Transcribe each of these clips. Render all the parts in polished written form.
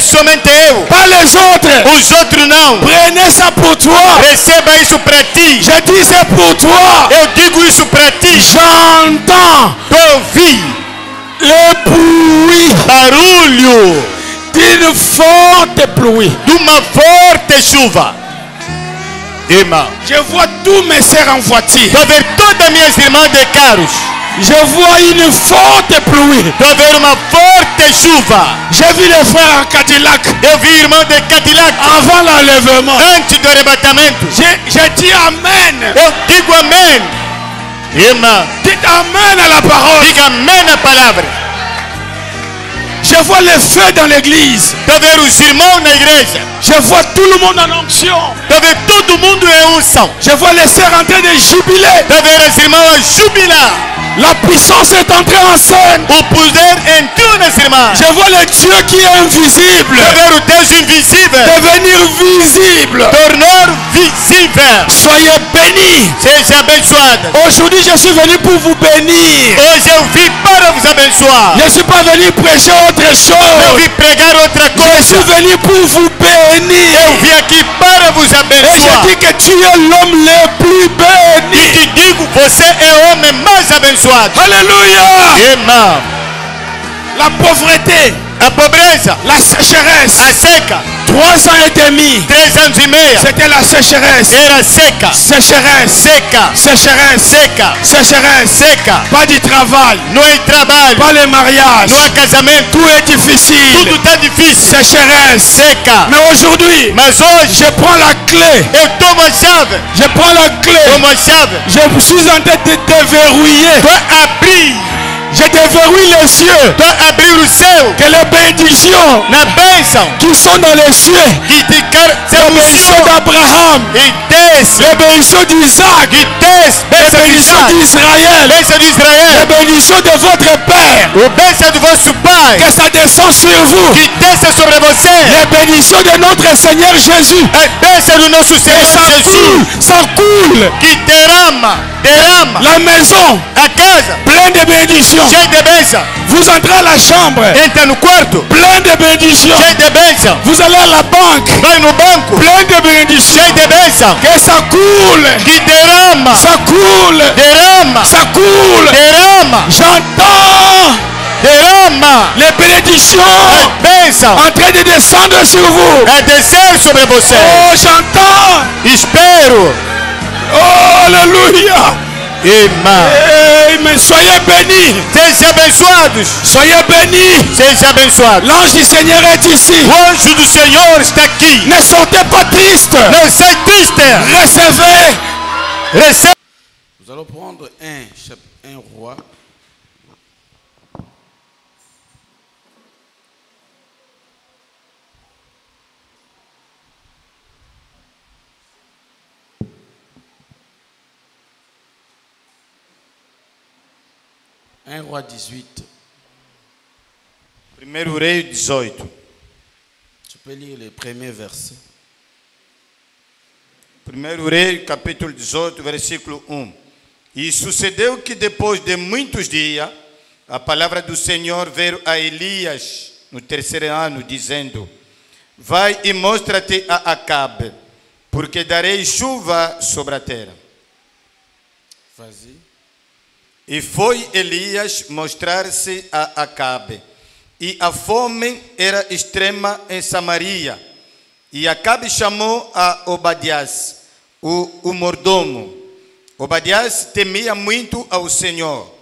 somente eu. Pas les autres. Os outros não. Prenez ça pour toi. Receba isso para ti. Je dis c'est pour toi. Eu digo isso para ti. J'entends Ouvi le bruit barulho d'une forte pluie. de uma forte chuva. Irmão, Je vois tous mes sœurs en voiture. estou a ver todas minhas irmãs de carros. Je vois une forte pluie. Estou a ver uma forte chuva. J'ai vu les frères en Cadillac Eu vi irmão de Cadillac avant l'enlèvement. antes do arrebatamento. J'ai dit Amen. Eu digo amém. Irmã, Dites Amen à la parole. diga amém na palavra. Je vois les feux dans l'église. Estou a ver os irmãos na igreja. Je vois tout le monde en onction. Estou a ver todo mundo em unção. Je vois les sœurs en train de jubiler. Estou a ver as irmãs a jubilar. La puissance est entrée en scène. O poder entrou nas irmãs. Je vois le Dieu qui est invisible Estou a ver o Deus invisível devenir visible. tornar visível. Soyez bénis. Seja abençoada. Aujourd'hui, je suis venu pour vous bénir. Hoje eu vim para vos abençoar. Je ne suis pas venu prêcher autre Eu chose. vim pregar outra Je suis coisa. venu pour vous bénir. Eu vim aqui para vos Et je abençoar. dis que tu es l'homme le plus E béni. te digo, você é o homem mais abençoado. Alléluia. Irmão, La pauvreté, a pobreza, la sécheresse, a seca, 3 ans et demi, 3 anos e meio, c'était la sécheresse. era seca, Sécheresse, seca, sécheresse, seca, sécheresse. seca. Pas du travail, Não há trabalho, pas les mariages. não há casamento, Tout est difficile. tudo está difícil. Sécheresse. Seca. Mais aujourd'hui, Mas hoje, je prends la clé. eu tomo a chave, Je prends la clé. tomo a chave, Je suis en train de déverrouiller. para abrir, Je déverrouille les cieux. para abrir o céu, Que les bénédictions na bênção, qui sont dans les cieux, que te quer les ser bénédictions d'Abraham, e desce, les bénédictions d'Isaac, e desce, les bênção de bénédictions Isaac, d'Israël, bênção de les Israel, bénédictions de votre Père, o bênção do vosso Pai, que ça descend sur vous. que desça sobre você, Les bénédictions de notre Seigneur Jésus. a bênção do nosso Et Senhor ça Jesus, coule, ça coule. que derrama, derrama La maison a casa, pleine de bénédictions. cheia de bênção, Vous entrez à la chambre entra no quarto, pleine de bénédictions. cheio de bênção, Vous allez à la banque vai no banco, pleine de bénédictions. cheio de bênção, Que ça coule, que derrama, ça coule, derrama, ça coule. derrama, J'entends derrama, les bénédictions a bênção en train de descendre sur vous. a descer sobre você. Oh, j'entends. Espero, Oh, alléluia. irmã, Amen. Soyez bénis. sejam abençoados, Soyez bénis. sejam abençoados. L'ange du Seigneur est ici. O anjo do Senhor está aqui. Ne sortez pas triste. Não sai triste. Recevez. Receba. Nous allons prendre un roi. Un roi 18. Primeiro Rei 18. Tu peux lire les premiers versets. Primeiro Rei, capítulo 18, versículo 1. E sucedeu que depois de muitos dias, a palavra do Senhor veio a Elias no 3º ano, dizendo: Vai e mostra-te a Acabe, porque darei chuva sobre a terra. Vas-y. E foi Elias mostrar-se a Acabe, e a fome era extrema em Samaria. E Acabe chamou a Obadias, o mordomo. Obadias temia muito ao Senhor,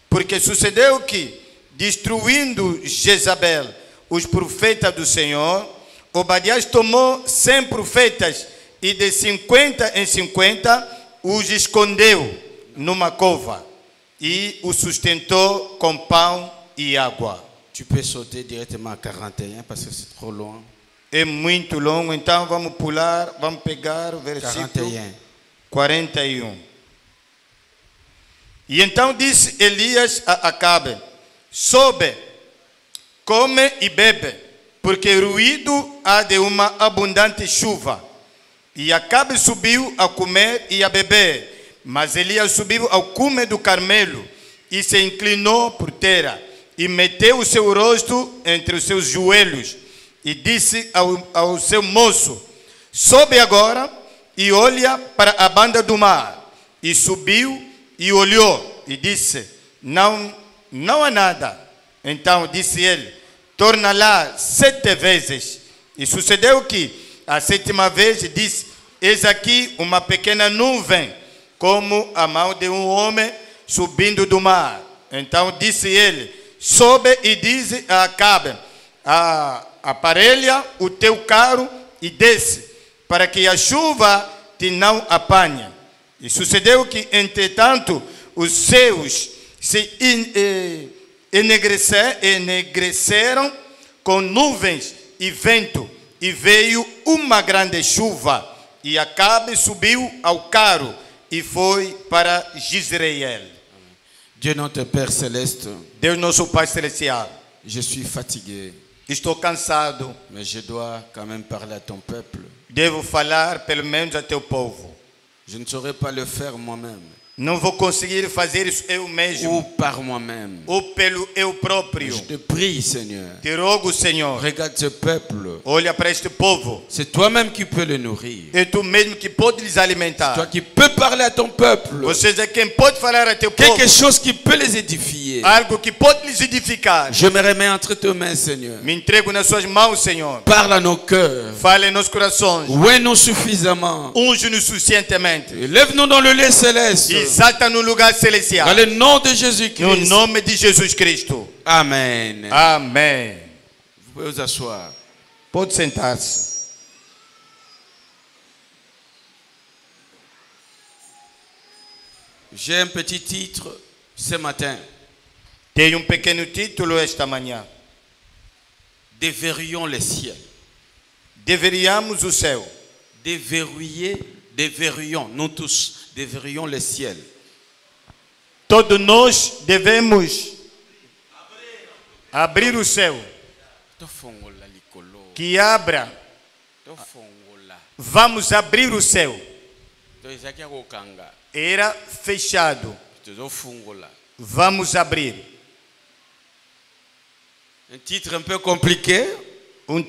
porque sucedeu que, destruindo Jezabel, os profetas do Senhor, Obadias tomou 100 profetas e de 50 em 50 os escondeu numa cova e os sustentou com pão e água. Tu peux sauter directement à 41 parce que c'est trop loin. É muito longo, então vamos pular, vamos pegar o versículo 41. E então disse Elias a Acabe: Sobe, come e bebe, porque ruído há de uma abundante chuva. E Acabe subiu a comer e a beber, mas Elias subiu ao cume do Carmelo e se inclinou por terra e meteu o seu rosto entre os seus joelhos e disse ao seu moço: sobe agora e olha para a banda do mar. E subiu e olhou e disse: não há nada. Então disse ele: torna lá 7 vezes. E sucedeu que a 7ª vez disse: eis aqui uma pequena nuvem, como a mão de um homem subindo do mar. Então disse ele: sobe e diz a Acabe: aparelha o teu carro e desce, para que a chuva te não apanhe. E sucedeu que, entretanto, os céus se enegreceram com nuvens e vento, e veio uma grande chuva. E Acabe subiu ao carro e foi para Jezreel. Dieu notre Père céleste, Deus nosso Pai Celestial, je suis fatigué, estou cansado, mais je dois quand même parler à ton peuple. devo falar pelo menos a teu povo. Je ne saurais pas le faire moi-même Não vou conseguir fazer isso eu mesmo, ou par moi-même. ou pelo eu próprio. Je te prie, Seigneur, Te rogo, Senhor, regarde ce peuple. olha para este povo. C'est toi-même qui peux le nourrir. É tu mesmo que pode lhes alimentar. Toi qui peux parler à ton peuple. Você é quem pode falar a teu povo. Quelque chose qui peut les édifier. Algo que pode lhes edificar. Je me remets entre tes mains, Seigneur. Me entrego nas suas mãos, Senhor. Parle à nos cœurs. Fale em nossos corações. Oué-nous suffisamment. Unge-nos suficientemente. Élève-nous dans le lait céleste. E salta no lugar celestial. Dans le nom de No Jésus-Christ. nome de Jesus Cristo. Amen. Amém. Vous pouvez vous asseoir. Pode sentar-se. J'ai un petit titre ce matin. Tem pequeno título esta manhã. Déverrouillons les ciels. Deveríamos o céu. Déverrouillons, nous tous, déverrouillons les ciels. Todos nós devemos abrir o céu. Que abra. Vamos abrir o céu. Era fechado. Vamos abrir. Un titre un peu compliqué.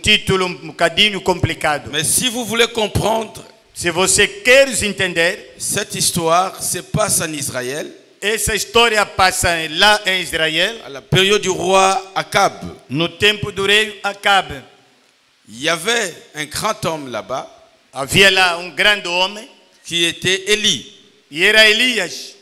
Título bocadinho complicado. Mais si vous voulez comprendre, Se você quer entender, cette histoire se passe en Israël, essa história passa lá em Israel, à la période du roi Akab. no tempo do rei Acabe. Il y avait un grand homme là-bas Havia lá grande homem, qui était Élie. e era Elias.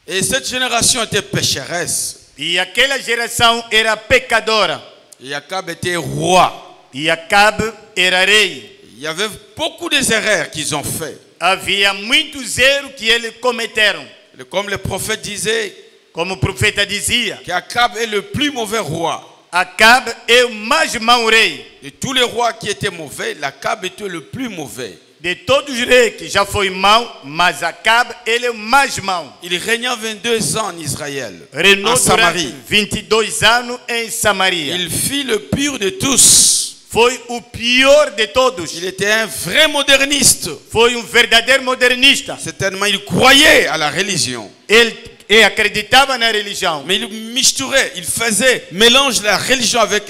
Et cette génération était pécheresse. E aquela geração era pecadora. Et Akab était roi. E Acabe era rei. Il y avait beaucoup d'erreurs qu'ils ont fait. Havia muitos erros que eles cometeram. Comme le prophète disait, Como o profeta dizia, qu'Akab est le plus mauvais roi. Acabe é o mais mau rei. De tous les rois qui étaient mauvais, l'Akab était le plus mauvais. De todos os reis que já foi mau, mas Acabe ele é o mais mau. Il régna 22 ans en Israël, Reinou en durante Samarie. 22 anos em Samaria. Il fit le pire de tous. Foi o pior de todos. Il était un vrai moderniste. Foi verdadeiro modernista. Certainement, il croyait à la religion. Ele acreditava na religião. Mais il misturait, il faisait mélange la religion avec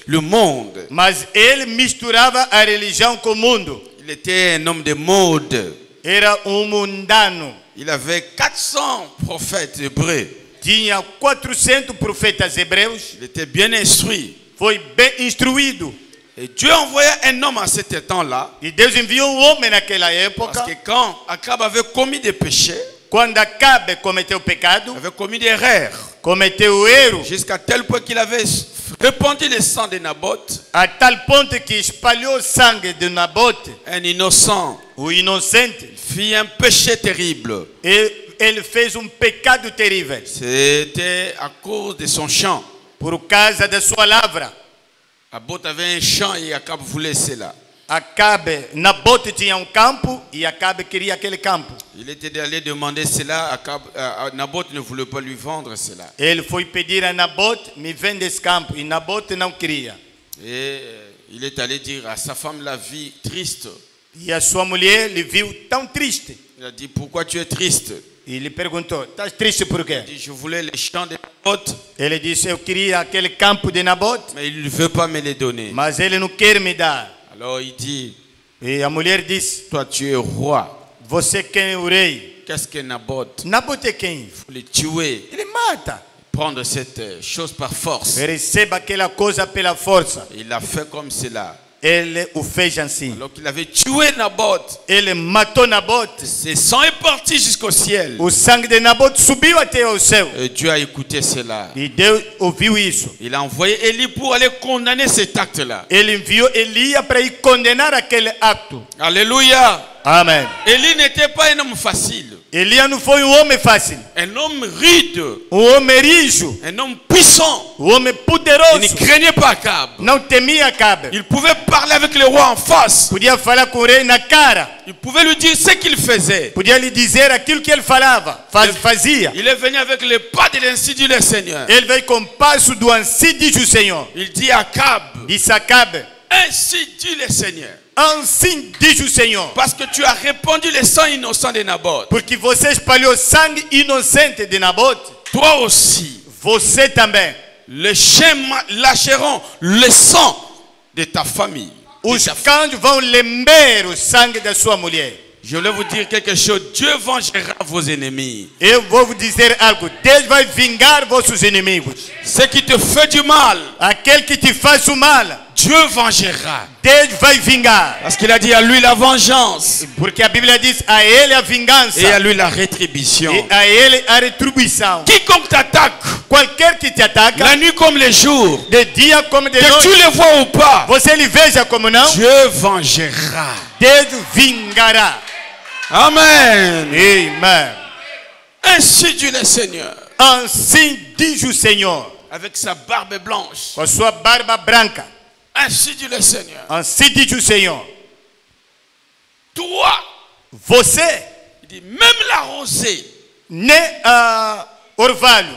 le monde. Mas ele misturava a religião com o mundo. Il était un homme de mode. Era mundano. Il avait 400 prophètes hébreux. Tinha 400 profetas hebreus. Il était bien instruit. Foi bem instruído. Et Dieu envoya un homme à ce temps-là. E Deus enviou homem naquela época. Parce que quand Akab avait commis des péchés, Quando Acabe cometeu o pecado, avait commis des erreurs, cometeu o erro, jusqu'à tel point qu'il avait répandu le sang de Naboth, a tal ponto que espalhou o sangue de Nabote, un innocent, o inocente, fit un péché terrible. e ele fez pecado terrível C'était à cause de son champ. por causa da sua lavra. Naboth avait un champ et Akab voulait cela. Acabe, Nabote tinha campo e Acabe queria aquele campo. Il était allé demander cela, Naboth ne voulait pas lui vendre cela. Ele foi pedir a Nabote, me vende esse campo, e Nabote não queria. Et il est allé dire à sa femme la vie triste. E a sua mulher lhe viu tão triste. Il a dit, pourquoi tu es triste? E ele perguntou, estás triste por quê? Il dit, je voulais les champs de Naboth, Ele disse, eu queria aquele campo de Nabote, mais il ne veut pas me les donner. mas ele não quer me dar. Alors il dit, E a mulher disse, toi tu es roi. você quem é o rei? Qu'est-ce que Naboth? Nabote é quem? Il faut le tuer, Ele mata. prendre cette chose par force. Receba aquela coisa pela força. Il a fait comme cela. Ele o fez assim. Alors qu'il avait tué Naboth, Ele matou Nabote. ses sang est parti jusqu'au ciel. O sangue de Nabote subiu até ao céu. Et Dieu a écouté cela. E Deus ouviu isso. Il a envoyé Élie pour aller condamner cet acte-là. Ele enviou Elias para ir condenar aquele acto. Alléluia. Amém. Élie n'était pas un homme facile. Elias não foi um homem fácil. Un homme rude. Homem rijo. Un homme puissant. Homem Il ne poderoso. craignait pas Akab. Não temia Acabe. Il pouvait parler avec le roi en face. Podia falar com o rei na cara. Il pouvait lui dire ce qu'il faisait. Podia lhe dizer aquilo que ele falava. Fazia. Il est venu avec le pas de l'ainsi dit le Seigneur. Ele veio com o passo do assim diz o Senhor. Il dit à Akab, Disse Acabe. ainsi dit le Seigneur. Assim diz o Senhor. Parce que tu as répandu le sang innocent de Naboth. Porque você espalhou sangue inocente de Nabote. Toi aussi, Você também. les chiens lâcheront le sang de ta famille. Os cães vão lamber o sangue da sua mulher. Je voulais vous dire quelque chose. Dieu vengera vos ennemis. Eu vou vous dizer algo. Deus vai vingar vossos inimigos. Ce qui te fait du mal, Aquele que te faz o mal, Dieu vengera. Deus vai vingar. Parce qu'il a dit à lui la vengeance Porque a Bíblia diz a ele a vingança et à lui la rétribution. e a ele a retribuição. Quiconque t'attaque, Qualquer que te ataca, la nuit comme le jour, de dia como de que tu noite, le vois ou pas, você lhe veja como não, Dieu vengera. Deus vingará. Amen. Amém. Ainsi dit le Seigneur, Assim diz o Senhor, avec sa barbe blanche. com a sua barba branca. Ainsi dit le Seigneur. Assim diz o Senhor. Toi, Você, il dit, même la rosée ne orvalho,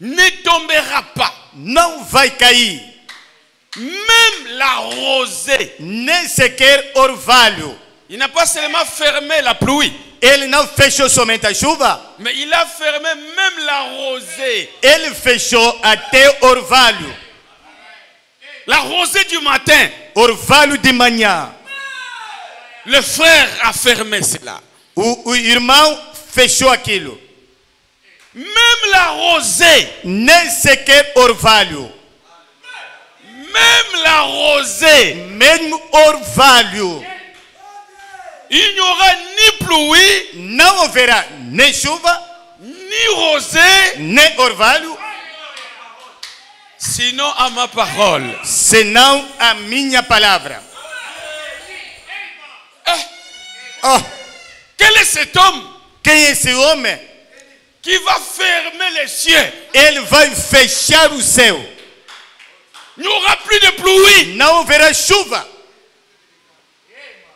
ne tombera pas. não vai cair. Même la rosée. Nem sequer orvalho. Il n'a pas seulement fermé la pluie, Ele não fechou somente a chuva, mais il a fermé même la rosée. ele fechou até orvalho. La rosée du matin. Orvalho de manhã. Le frère a fermé cela. O irmão fechou aquilo. Même la rosée. Nem sequer orvalho. Même la rosée. Mesmo orvalho. Il n'y aura ni pluie, Não haverá nem chuva, ni rosée, nem orvalho, sinon à ma parole. senão a minha palavra. Oh, Quel est cet homme quem é esse homem? qui va fermer les cieux? Ele vai fechar o céu. Il n'y aura plus de pluie. Não haverá chuva.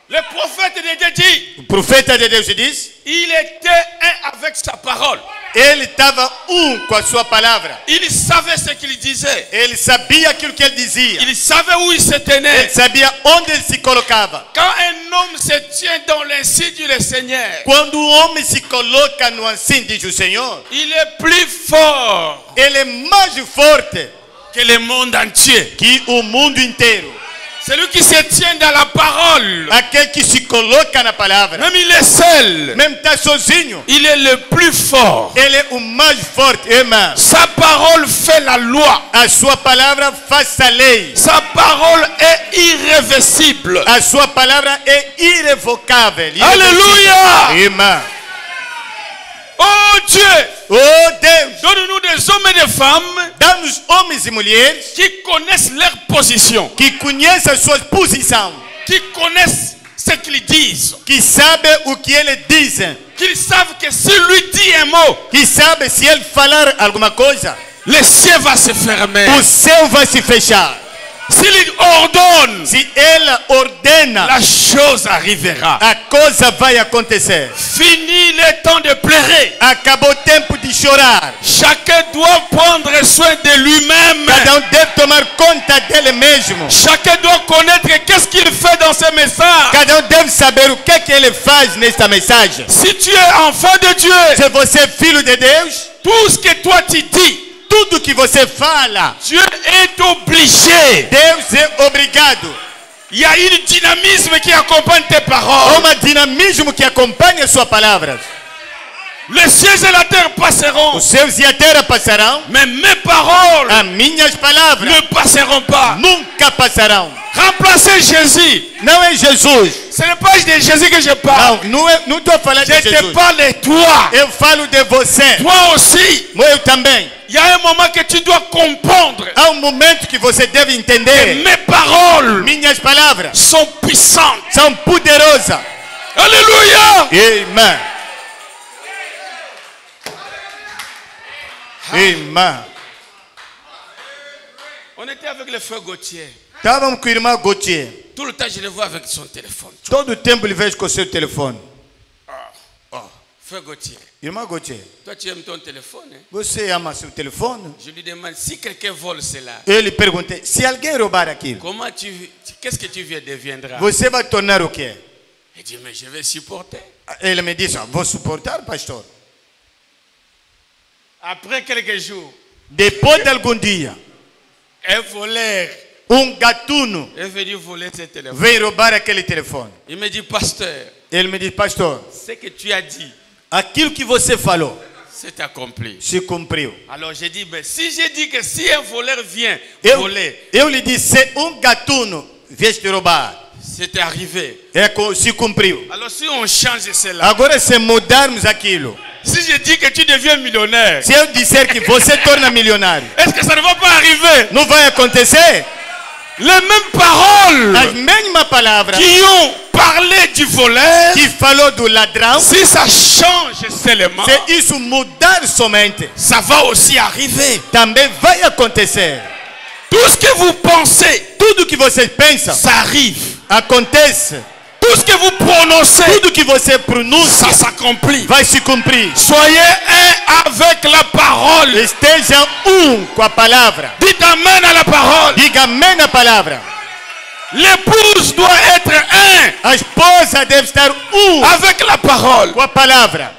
Le prophète de Dieu dit, O profeta de Deus diz, il était un avec sa parole. ele estava com a sua palavra. Il savait ce qu'il disait. Ele sabia aquilo que ele dizia. Il savait où il se Ele tenait. sabia onde ele se colocava. Quand un homme se tient dans l'insigne du Seigneur, Quando o homem se coloca no assim, diz o Senhor, il est plus fort ele é mais forte que le monde entier. que o mundo inteiro. Celui qui se tient dans la parole, Aquele que se coloca na palavra, même il est seul, mesmo está sozinho, il est le plus fort. ele é o mais forte. Irmã, Sa parole fait la loi. a sua palavra faz a lei. Sa parole est irréversible. A sua palavra é irrevocável. Alléluia! Irmã, Oh Dieu, oh Deus, donne-nous des hommes et des femmes dá-nos homens e mulheres qui connaissent leur position, que conhecem a sua posição, qui connaissent ce qu'ils disent, que sabem o que eles dizem, qu'ils savent que si lui dit un mot, que sabem se ele falar alguma coisa, le ciel va se fermer. o céu vai se fechar. S'il ordonne, Se ele ordena, la chose arrivera. a coisa vai acontecer. Fini le temps de pleurer. Acabou o tempo de chorar. Chacun doit prendre soin de lui-même. Cada deve tomar conta dele mesmo. Chacun doit connaître qu'est-ce qu'il fait dans ce message. Cada deve saber o que ele faz nesta mensagem. Si tu es enfant de Dieu, Se você é filho de Deus, tout ce que toi tu dis, Tudo que você fala, Dieu est obligé. Deus é obrigado. Il y a un dynamisme qui accompagne tes Há paroles. um dinamismo que acompanha suas palavras. Les cieux et la terre passeront, Os céus e a terra passarão, mais mes paroles as minhas palavras ne passeront pas. nunca passarão. Remplacer Jésus. Não é Jesus. Ce n'est pas de Jésus que je parle. Não estou falando Je de te Jesus. parle de toi. Eu falo de você. Toi aussi. Eu também. Il y a un moment que tu dois comprendre Há um momento que você deve que entender. mes paroles Minhas palavras sont puissantes. são poderosas. Alléluia. Amen. Amen. On était avec le frère Gauthier. Estávamos com o irmão Gauthier. Tout le temps, je le vois avec son téléphone. Todo o tempo ele vejo com o seu telefone. Frère Gauthier, Irmão Gauthier, toi tu aimes ton téléphone, hein? você ama seu telefone? Je lui demande si quelqu'un vole cela. Eu lhe perguntei, se alguém roubar aquilo, Comment qu'est-ce que tu deviendras? você vai tornar o quê? Il dit, mais je vais supporter. Ele me disse, vou suportar, pastor. Après quelques jours, Depois de algum dia, un voleur gatuno est venu voler ce téléphone. veio roubar aquele telefone. Il me dit, pasteur, Ele me disse, pastor, ce que tu as dit, aquilo que você falou c'est accompli. se cumpriu. Alors j'ai dit, mais si j'ai dit que si un voleur vient voler, Eu lhe disse, se gatuno viesse te roubar, c'est arrivé. se cumpriu. Alors si on change cela, Agora, se mudarmos aquilo, si je dis que tu deviens millionnaire, se eu disser que você torna milionário, est-ce que ça ne va pas arriver? não vai acontecer? Les mêmes paroles As mesmas palavras qui ont parlé du voleur, que falou do ladrão, si ça change seulement, se isso mudar somente, ça va aussi arriver. também vai acontecer. Tout ce que vous pensez, Tudo que vocês pensam, ça arrive. acontece. Tout ce que vous prononcez, Tudo que você pronuncia ça s'accomplit. vai se cumprir. Soyez un avec la parole. Esteja com a palavra. Dites amen à la parole. Diga amém na palavra. L'épouse doit être un A esposa deve estar avec la parole. com a palavra.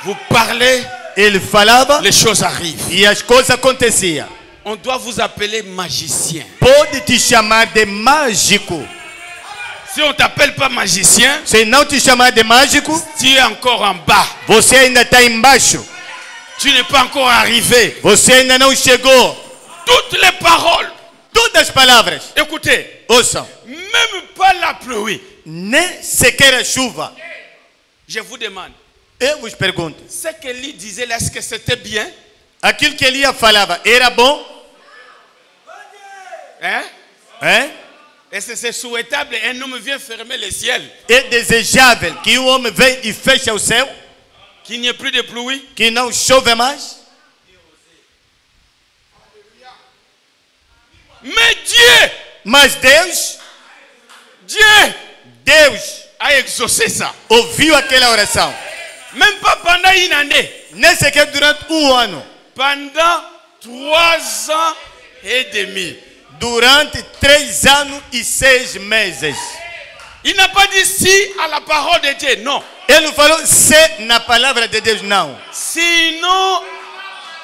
Vous parlez, Ele falava les choses arrivent. e as coisas aconteciam. On doit vous appeler magicien. Pode te chamar de mágico. Si on ne t'appelle pas magicien, Se não te chamar de mágico, tu es encore en bas. você ainda está embaixo. Tu n'es pas encore arrivé. Você ainda não chegou. Toutes les paroles, Todas as palavras, écoutez, ouçam. même pas la pluie. Nem sequer a chuva. Je vous demande, Eu vos pergunto. ce qu'Élie disait là, est-ce que c'était bien? Aquilo que Elias falava era bom? Hein? Hein? Est-ce que c'est souhaitable un homme vient fermer le ciel? É desejável que um homem venha e feche o céu? Qu'il n'y ait plus de pluie? Que não chove mais? Mais Dieu Mas Deus a exaucé ça. ouviu aquela oração. Même pas pendant une année. Nem sequer durante ano. Pendant 3 ans et demi. Durante 3 anos e 6 meses. Il n'a pas dit si à la parole de Dieu, non. Ele não falou se na palavra de Deus, não. Sinon,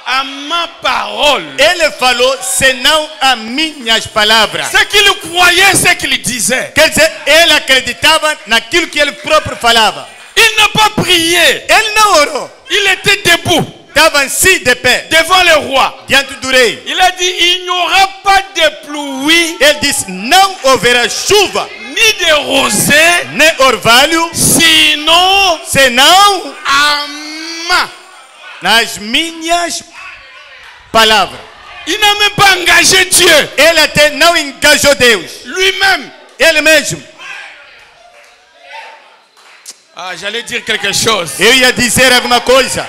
à ma parole. Ele falou senão a minhas palavras. Ce qu'il croyait, ce qu'il disait. Quer dizer, ele acreditava naquilo que ele próprio falava. Il n'a pas prié. Ele não orou. Il était debout Estava assim de pé, devant le roi. diante do rei. Il a dit, il n'y aura pas de pluie, Ele disse, não haverá chuva, ni de rosée, nem orvalho, sinon senão à ma. nas minhas palavras. Il n'a même pas engagé Dieu. Ele até não engajou Deus. Lui-même. Ele mesmo. Ah, j'allais dire quelque chose. Eu ia dizer alguma coisa.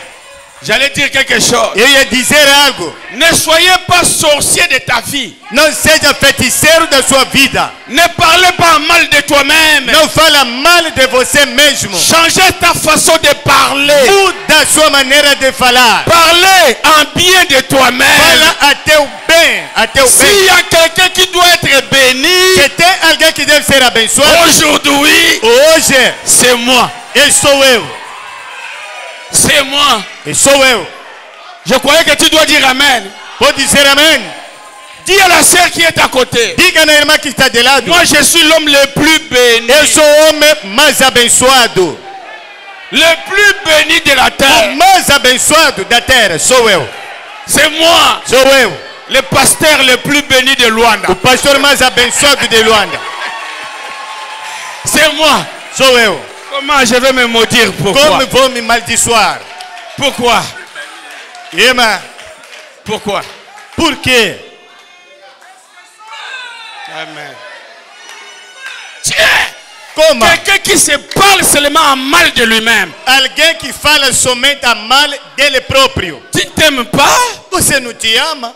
J'allais dire quelque chose. Eu ia dizer algo. Ne soyez pas sorcier de ta vie. Não seja feiticeiro da sua vida. Ne parlez pas mal de toi-même. Não fala mal de você mesmo. Changez ta façon de parler. Muda a sua maneira de falar. Parlez en bien de toi-même. Fala até o bem. Até o S'il bem. y a quelqu'un qui doit être béni, Se tem alguém que deve ser abençoado, aujourd'hui, hoje c'est moi. sou eu. C'est moi. Sou eu. Je croyais que tu dois dire Amen. Pode dizer amém. Dis à la sœur qui est à côté. Diga na irmã que está de lado. Moi, je suis l'homme le plus béni. Eu sou o homem mais abençoado. Le plus béni de la O terre. mais abençoado da terra sou eu. C'est moi, Sou eu. le pasteur le plus béni de Luanda. O pastor mais abençoado de Luanda. C'est moi. Sou eu. Comment je vais me maudire? Pourquoi? Como vou me maldiçoar? Pourquoi? Irmã, Pourquoi? por quê? Amen. Tiens! Como? Quelqu'un qui se parle seulement en mal de lui-même. Alguém que fala somente a mal dele próprio. Tu ne t'aimes pas? Você não te ama?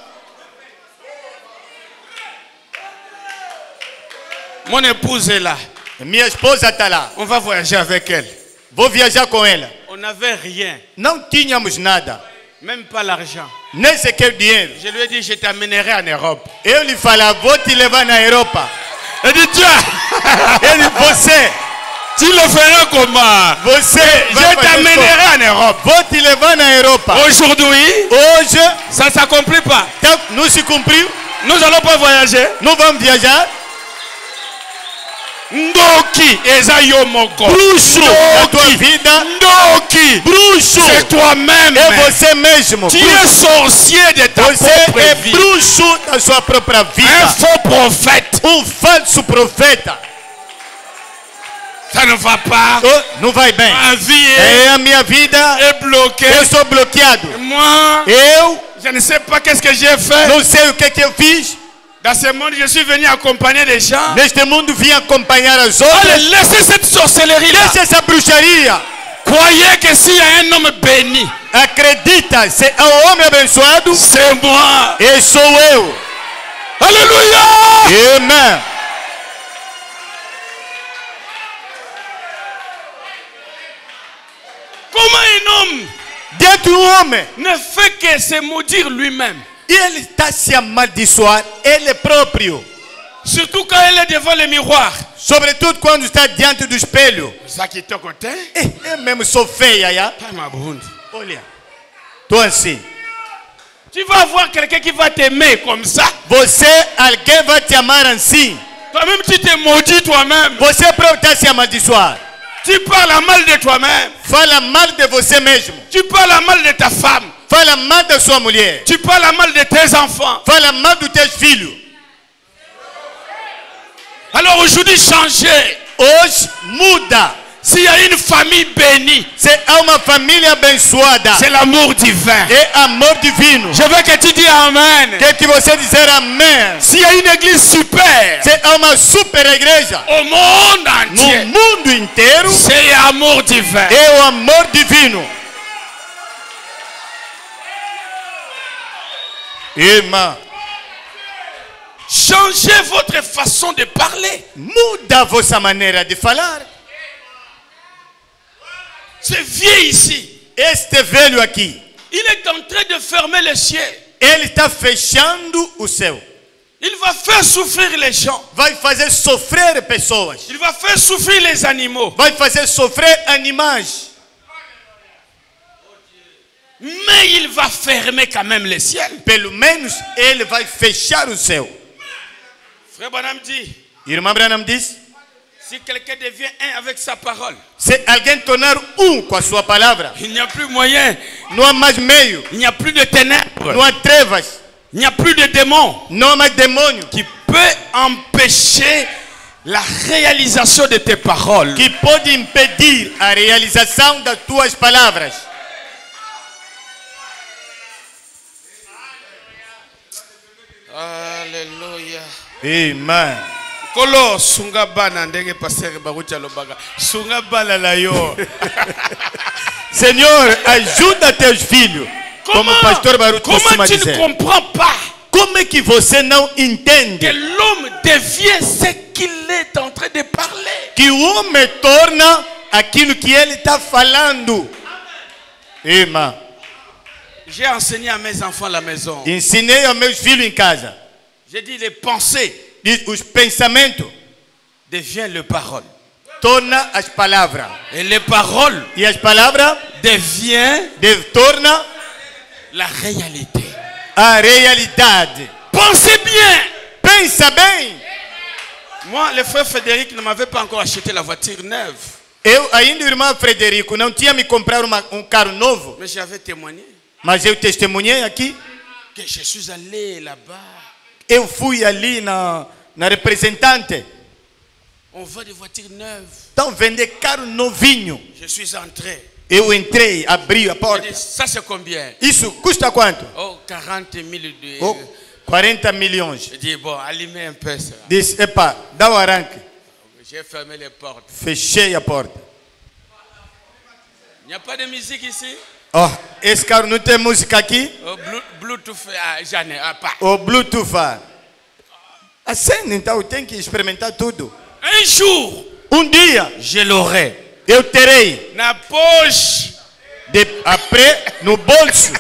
Mon épouse est là. Minha esposa está lá. On va voyager avec elle. Vou viajar com ela. On n'avait rien. Não tínhamos nada. Même pas l'argent. Nem sequer dinheiro. Je lui ai dit, je t'amènerai en Europe. Eu lhe falava, vou te levar na Europa. Elle dit, tiens, Ele, você tu le feras comment? vai Je fazer t'amènerai en Europe. como? Vou te levar na Europa. Aujourd'hui, Hoje, ça ne s'accomplit pas. não se cumpriu. Nous n'allons pas voyager. Não vamos viajar. Ndoki, eza yo moko. Bruxo na tua Ndoki, vida. Ndoki, Bruxo c'est toi-même. é você mesmo. Tu es sorcier de ta Você propre é vie. bruxo da sua própria Un vida. faux prophète. Falso profeta. Ça ne va pas. Oh, não vai bem. Ma vie É a minha vida. est bloquée. Eu estou bloqueado. Moi, Eu je ne sais pas qu'est-ce que j'ai fait. não sei o que eu fiz. Dans ce monde, je suis venu accompagner des gens. Neste mundo vim acompanhar as Allez, outras. laissez cette sorcellerie-là. Deixa essa bruxaria. Croyez que s'il y a un homme béni, Acredita, se é o homem abençoado, c'est moi. eu sou eu. Alléluia. Amém. Comment un homme Dentro do homem, ne fait que se maudire lui-même? ele está se amaldiçoar ele próprio. Surtout quand elle est devant le miroir. Sobretudo quando está diante do espelho. Ça qui est à côté. Eu mesmo sou feia, já. Olha, tô assim. Tu vas avoir quelqu'un qui va t'aimer comme ça. Você, alguém vai te amar assim. Toi-même, tu te maudis toi-même. Você próprio está se amaldiçoar. Tu parles mal de toi-même. Fala mal de você mesmo. Tu parles mal de ta femme. Fala mal da sua mulher. Tu parles mal de tes enfants. Fala mal dos teus filhos. Alors aujourd'hui, changez. Hoje muda. S'il y a une famille bénie, Se há uma família abençoada, c'est l'amour divin. é amor divino. Je veux que tu dis Amen. Que você dizer amém. S'il y a une église super Se há uma super igreja au monde no entier, mundo inteiro, c'est l'amour divin. é o amor divino. Irmã, Changez votre façon de parler. muda a vossa maneira de falar. Ce vieux ici, Este velho aqui, il est en train de fermer les cieux. ele está fechando o céu. Il va faire souffrir les gens. Vai fazer sofrer pessoas. Il va faire souffrir les animaux. Vai fazer sofrer animais. Mais il va fermer quand même les cieux. Pelo menos ele vai fechar o céu. Frère Branham dit, Irmã Branham diz, si quelqu'un devient un avec sa parole, se alguém tornar com a sua palavra, il n'y a plus moyen, não há mais meio, il n'y a plus de ténèbres, não há trevas, il n'y a plus de démons não há mais demônio qui peut empêcher la réalisation de tes paroles. que pode impedir a realização das tuas palavras. Alléluia. Amen. Kolo sunga bana ndenge pasteur barucha lobaga. Sunga bala la yo. Senhor, ajuda teus filhos. Como o pastor Baruch costuma Comment tu ne dizer. comprends pas Como é que você não que entende l'homme devient ce qu'il est en train de parler? que o homem torna aquilo que ele está falando? Irmã, J'ai enseigné à mes enfants à la maison. ensinei aos meus filhos em casa. J'ai dit les pensées Os pensamentos deviennent les paroles. torna as palavras. Et les paroles E as palavras deviennent torna La réalité. A realidade. Pensez bien. Pensa bem. Moi, le frère Frédéric ne m'avait pas encore acheté la voiture neuve. Eu, ainda o irmão Frederico, não tinha me comprado carro novo. Mais j'avais témoigné Mas eu testemunhei aqui. que je suis allé là-bas. Eu fui ali na representante. On vend des voitures neuves. Então, vender carro novinho. Je suis entré. Eu entrei, abri a J'ai porta. dit, ça c'est combien? Isso custa quanto? Oh, 40 000 de... Oh, 40 milhões. J'ai dit, bon, allumez un peu ça. Disse, epa, dá o arranque. J'ai fermé les portes. Fechei a porta. Il n'y a pas de musique ici? Ó, esse carro não tem música aqui? Oh, Bluetooth, j'en ai pas. O Bluetooth. A cena, então, tem que experimentar tudo. Un jour, Dia, je l'aurai. eu terei. Na poche. Après, no bolso.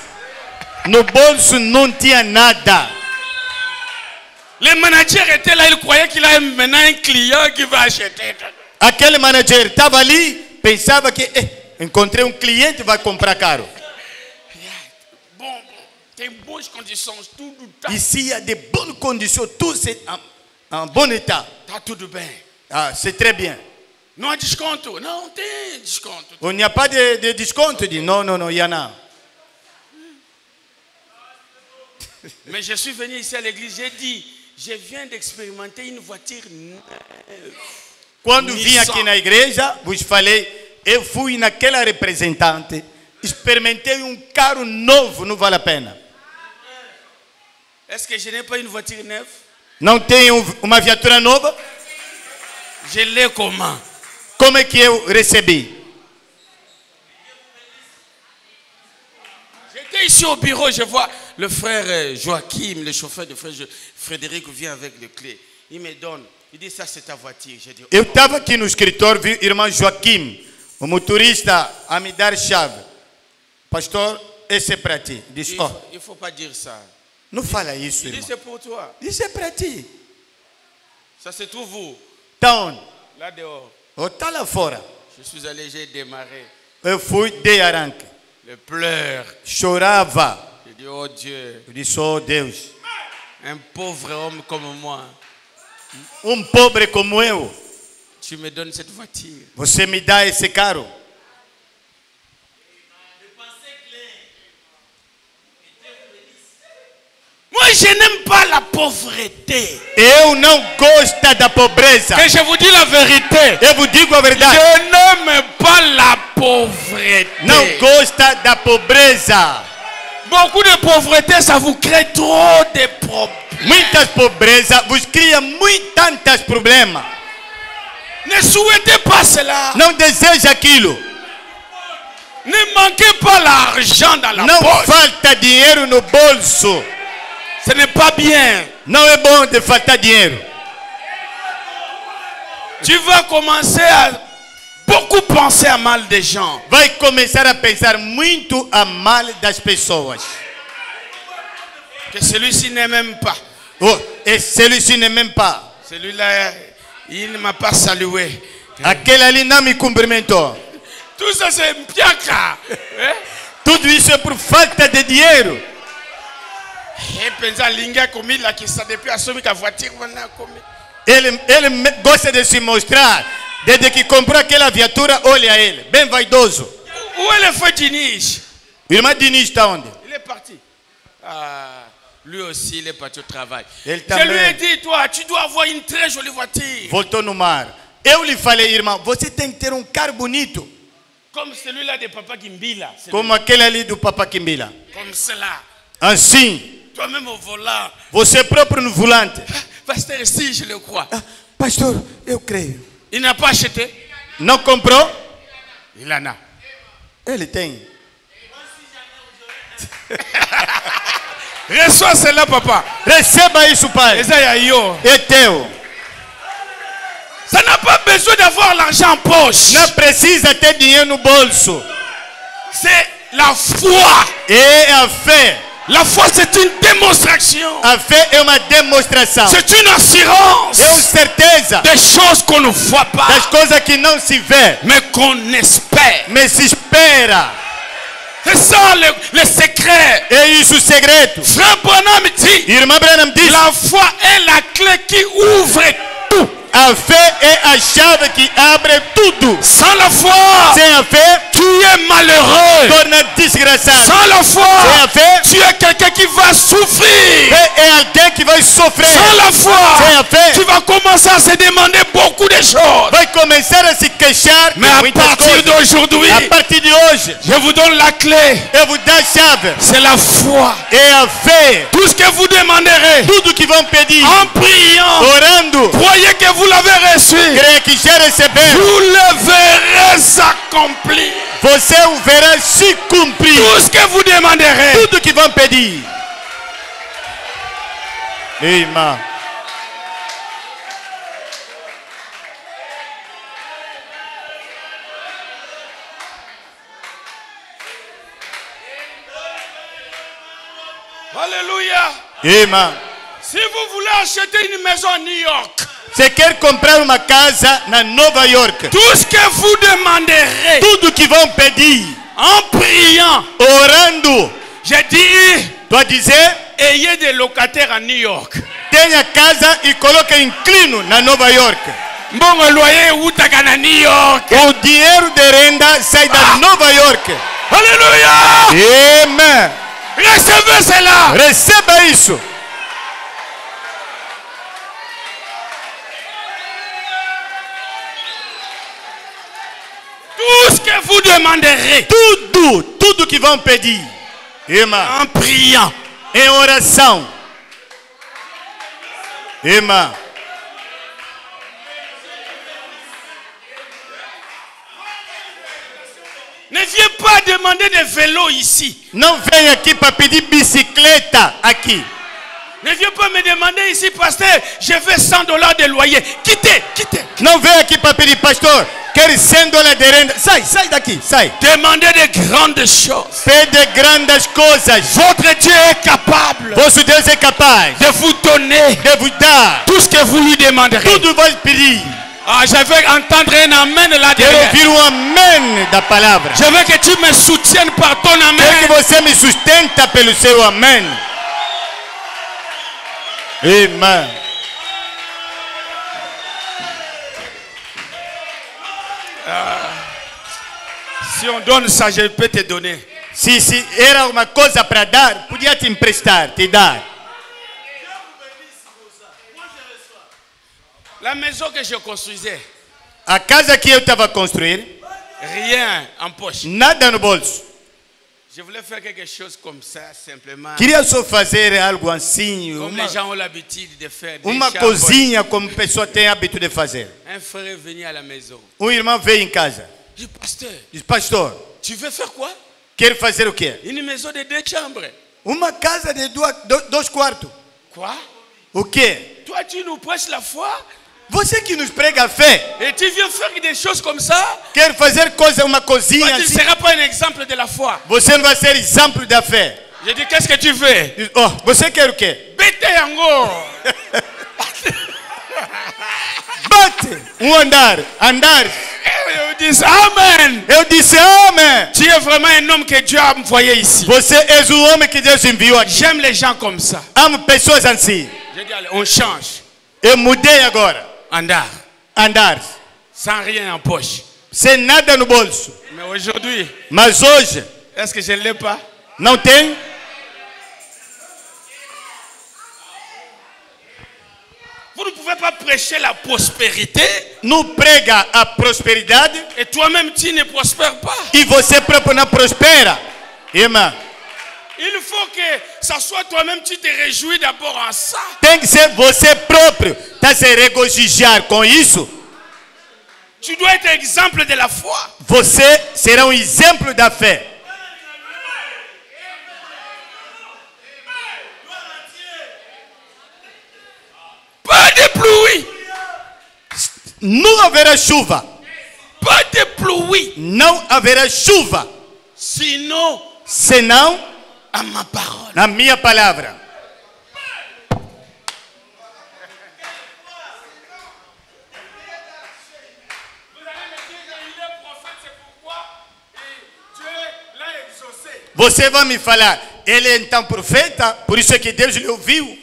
No bolso não tinha nada. Le manager était là, il croyait qu'il a maintenant un client qui va acheter. Aquele manager estava ali, pensava que encontrei cliente que vai comprar carro. Bon, tem boas condições, tudo tá. Ici, il y a de bonnes conditions, tout c'est en bon état. Tá tudo bem. Ah, c'est très bien. Não há desconto? Não tem desconto. Il n'y a pas de desconto. Dit, non, il y en a. Mais je suis venu ici à l'église, j'ai dit, je viens d'expérimenter une voiture neuve. Quando vim aqui na igreja, vos falei, eu fui naquela representante, experimentei carro novo, não vale a pena. Est-ce que je n'ai pas une voiture neuve? Não tenho uma viatura nova? Je l'ai comment? Como é que eu recebi? J'étais ici au bureau, je vois le frère Joachim, le chauffeur de frère Frédéric vient avec les clés. Il me donne, il dit ça c'est ta voiture. Je dis, Eu estava aqui no escritório, vi o irmão Joaquim, o motorista, a me dar chave. Pastor, esse é para ti. Disse, il faut pas dire ça. não fala isso, Il dit irmão. c'est pour toi. Isso é para ti. Ça se trouve où? Tá onde? Là dehors. Está lá fora. Je suis allé, j'ai démarré. Eu fui, dei arranque. Le pleurs. Chorava. Je dis, oh Dieu, Eu disse, oh Deus, un pauvre homme comme moi, pobre como eu, tu me donnes cette voiture. você me dá esse carro. Moi, je n'aime pas la pauvreté. Eu não gosto da pobreza. Que je vous dis la vérité. Eu vos digo a verdade. Je n'aime pas la pauvreté. Não gosta da pobreza. Beaucoup de pauvreté, ça vous crée trop de problèmes. Muitas pobreza vos cria tantos problemas. Ne souhaitez pas cela. Não deseja aquilo. Ne manquez pas l'argent dans la Não poche. falta dinheiro no bolso. Ce n'est pas bien. Não é bom de faltar dinheiro. Tu vas commencer à beaucoup penser à mal des gens. Vai começar a pensar muito a mal das pessoas. Que celui-ci n'est même pas. Oh, et celui-ci n'est même pas. Celui-là, il ne m'a pas salué. Aquele ali não me cumprimentou. Tout ça, c'est un piaca. Tudo isso é por falta de dinheiro. Et pensa linga comi là qui ça depuis assumé ta voiture maintenant comi. Ele gosta de se mostrar. Desde que comprou aquela viatura, olha ele, bem vaidoso. Où est le feu Diniz? O irmão Diniz está onde? Il est parti. Ah, lui aussi, il est parti au travail. Ele Je lui ai também dit, toi, tu dois avoir une très jolie voiture. voltou no mar. Eu lhe falei, irmão, você tem que ter carro bonito. Comme celui-là de Papa Kimbila. Como aquele ali do Papa Kimbila. Comme cela. Assim, Toi-même au volant. você próprio no volante. Pasteur, ici, je le crois. Pastor, eu creio. Il n'a pas acheté. Não comprou? Il en a. Ele tem. Reçois cela, papa. Receba isso, pai. É teu. Ça n'a pas besoin d'avoir l'argent en poche. Não precisa ter dinheiro no bolso. C'est la foi. É a fé. La foi, c'est une démonstration. A fé é uma demonstração. C'est une assurance. É uma certeza Des choses qu'on ne voit pas. das coisas que não se vê, Mais qu'on espère. mas se espera. C'est ça le secret. É isso o segredo. Frère Branham dit, Irmã Branham diz, la foi est la clé qui ouvre tout. a fé é a chave que abre tudo. Sans la foi, Sem a fé, tu es malheureux. torna desgraçado. Sans la Sem foi, a fé, tu es quelqu'un qui va souffrir. fé é alguém que vai sofrer. Sans la foi, Sem a fé, tu vas commencer à se demander beaucoup de choses. vai começar a se queixar de Mais à muitas partir coisas. d'aujourd'hui, A partir de hoje, je vous donne la clé. eu vou dar a chave. C'est la foi. É a fé. Tout ce que vous demanderez Tudo que vão pedir, en priant, orando, croyez que vous l'avez reçu. creia que já receberam. Vous le verrez s'accomplir. Você o verá se cumprir. Tout ce que vous demanderez. Tudo que vão pedir. Irmã. Alléluia. Irmã. Si vous voulez acheter une maison à New York, Você quer comprar uma casa na Nova York? tout ce que vous demanderez Tudo que vão pedir, en priant, orando, j'ai dit, tu dizer, ayez des locataires à New York. tenha casa e coloque inclino na Nova York. Bon, loyer utaka na New York. O dinheiro de renda sai da Nova York. Alléluia. Amém. Recevez cela. Receba isso. Tout ce que vous demanderez Tudo que vão pedir, irmã, en priant. em oração. Irmã, Ne viens pas demander des vélos ici. não vem aqui para pedir bicicleta aqui. Ne viens pas me demander ici, pasteur, je veux $100 de loyer. Quittez, quittez. Não vem aqui para pedir, pastor, quero $100 de renda. Sai daqui, sai. Demandez de grandes choses. Pede grandes coisas. Votre Dieu est capable Vosso Deus é capaz de vous donner de vos dar tout ce que vous lui demanderez. tudo vai pedir. Ah, je veux entendre un amen là Quero derrière. ouvir amém da palavra. Je veux que tu me soutiennes par ton Quero que amen. você me sustenta pelo seu amém. Amém. Si on donne ça, je peux te donner. Se era uma coisa para dar, podia te emprestar, te dar. La maison que je construisais, A casa que eu estava a construir, rien en poche. nada no bolso. Je voulais faire quelque chose comme ça, simplement. Queria só fazer algo assim, Comme les gens ont l'habitude de faire. uma des chambres. cozinha como pessoa tem hábito de fazer. Un frère est venu à la maison. Irmão veio em casa. Je dis, pasteur, Diz, pastor, tu veux faire quoi? quer fazer o quê? Une maison de 2 chambres. Uma casa de dois quartos. Quoi? O quê? Toi, tu nous prêches la foi Você que nos prega a fé, et tu viens faire des choses comme ça? quer fazer uma cozinha Toi, tu ne assim? seras pas un exemple de la foi. Você não vai ser exemplo da fé. Je dis, qu'est-ce que tu veux? Diz, oh, você quer o quê? Bete yango. Bate andar. Et je dis, Amen. Eu disse, amém. Tu es vraiment un homme que Dieu a envoyé ici. Você és o homem que Deus enviou aqui. J'aime les gens comme ça. Amo pessoas assim. Je dis, allez, on change. Eu mudei agora. Andar. Sans rien en poche. Sem nada no bolso. Mais aujourd'hui, Mas hoje, est-ce que je ne l'ai pas? não tem? Vous ne pouvez pas prêcher la prospérité Não prega a prosperidade et toi-même tu ne prospères pas. e você próprio não prospera. Irmã, Il faut que ça soit toi-même, tu te réjouis d'abord en ça. tem que ser você próprio. Tá se regozijar com isso? Tu dois être exemple de la foi. Você será exemplo da fé. Pas de pluie. Não haverá chuva. Pas de pluie. Não haverá chuva. Sinon, Senão, à ma parole. na minha palavra. Vous allez me dire qu'il est prophète, c'est pourquoi Dieu l'a exaucé. Você vai me falar, ele é então profeta, por isso é que Deus lhe ouviu.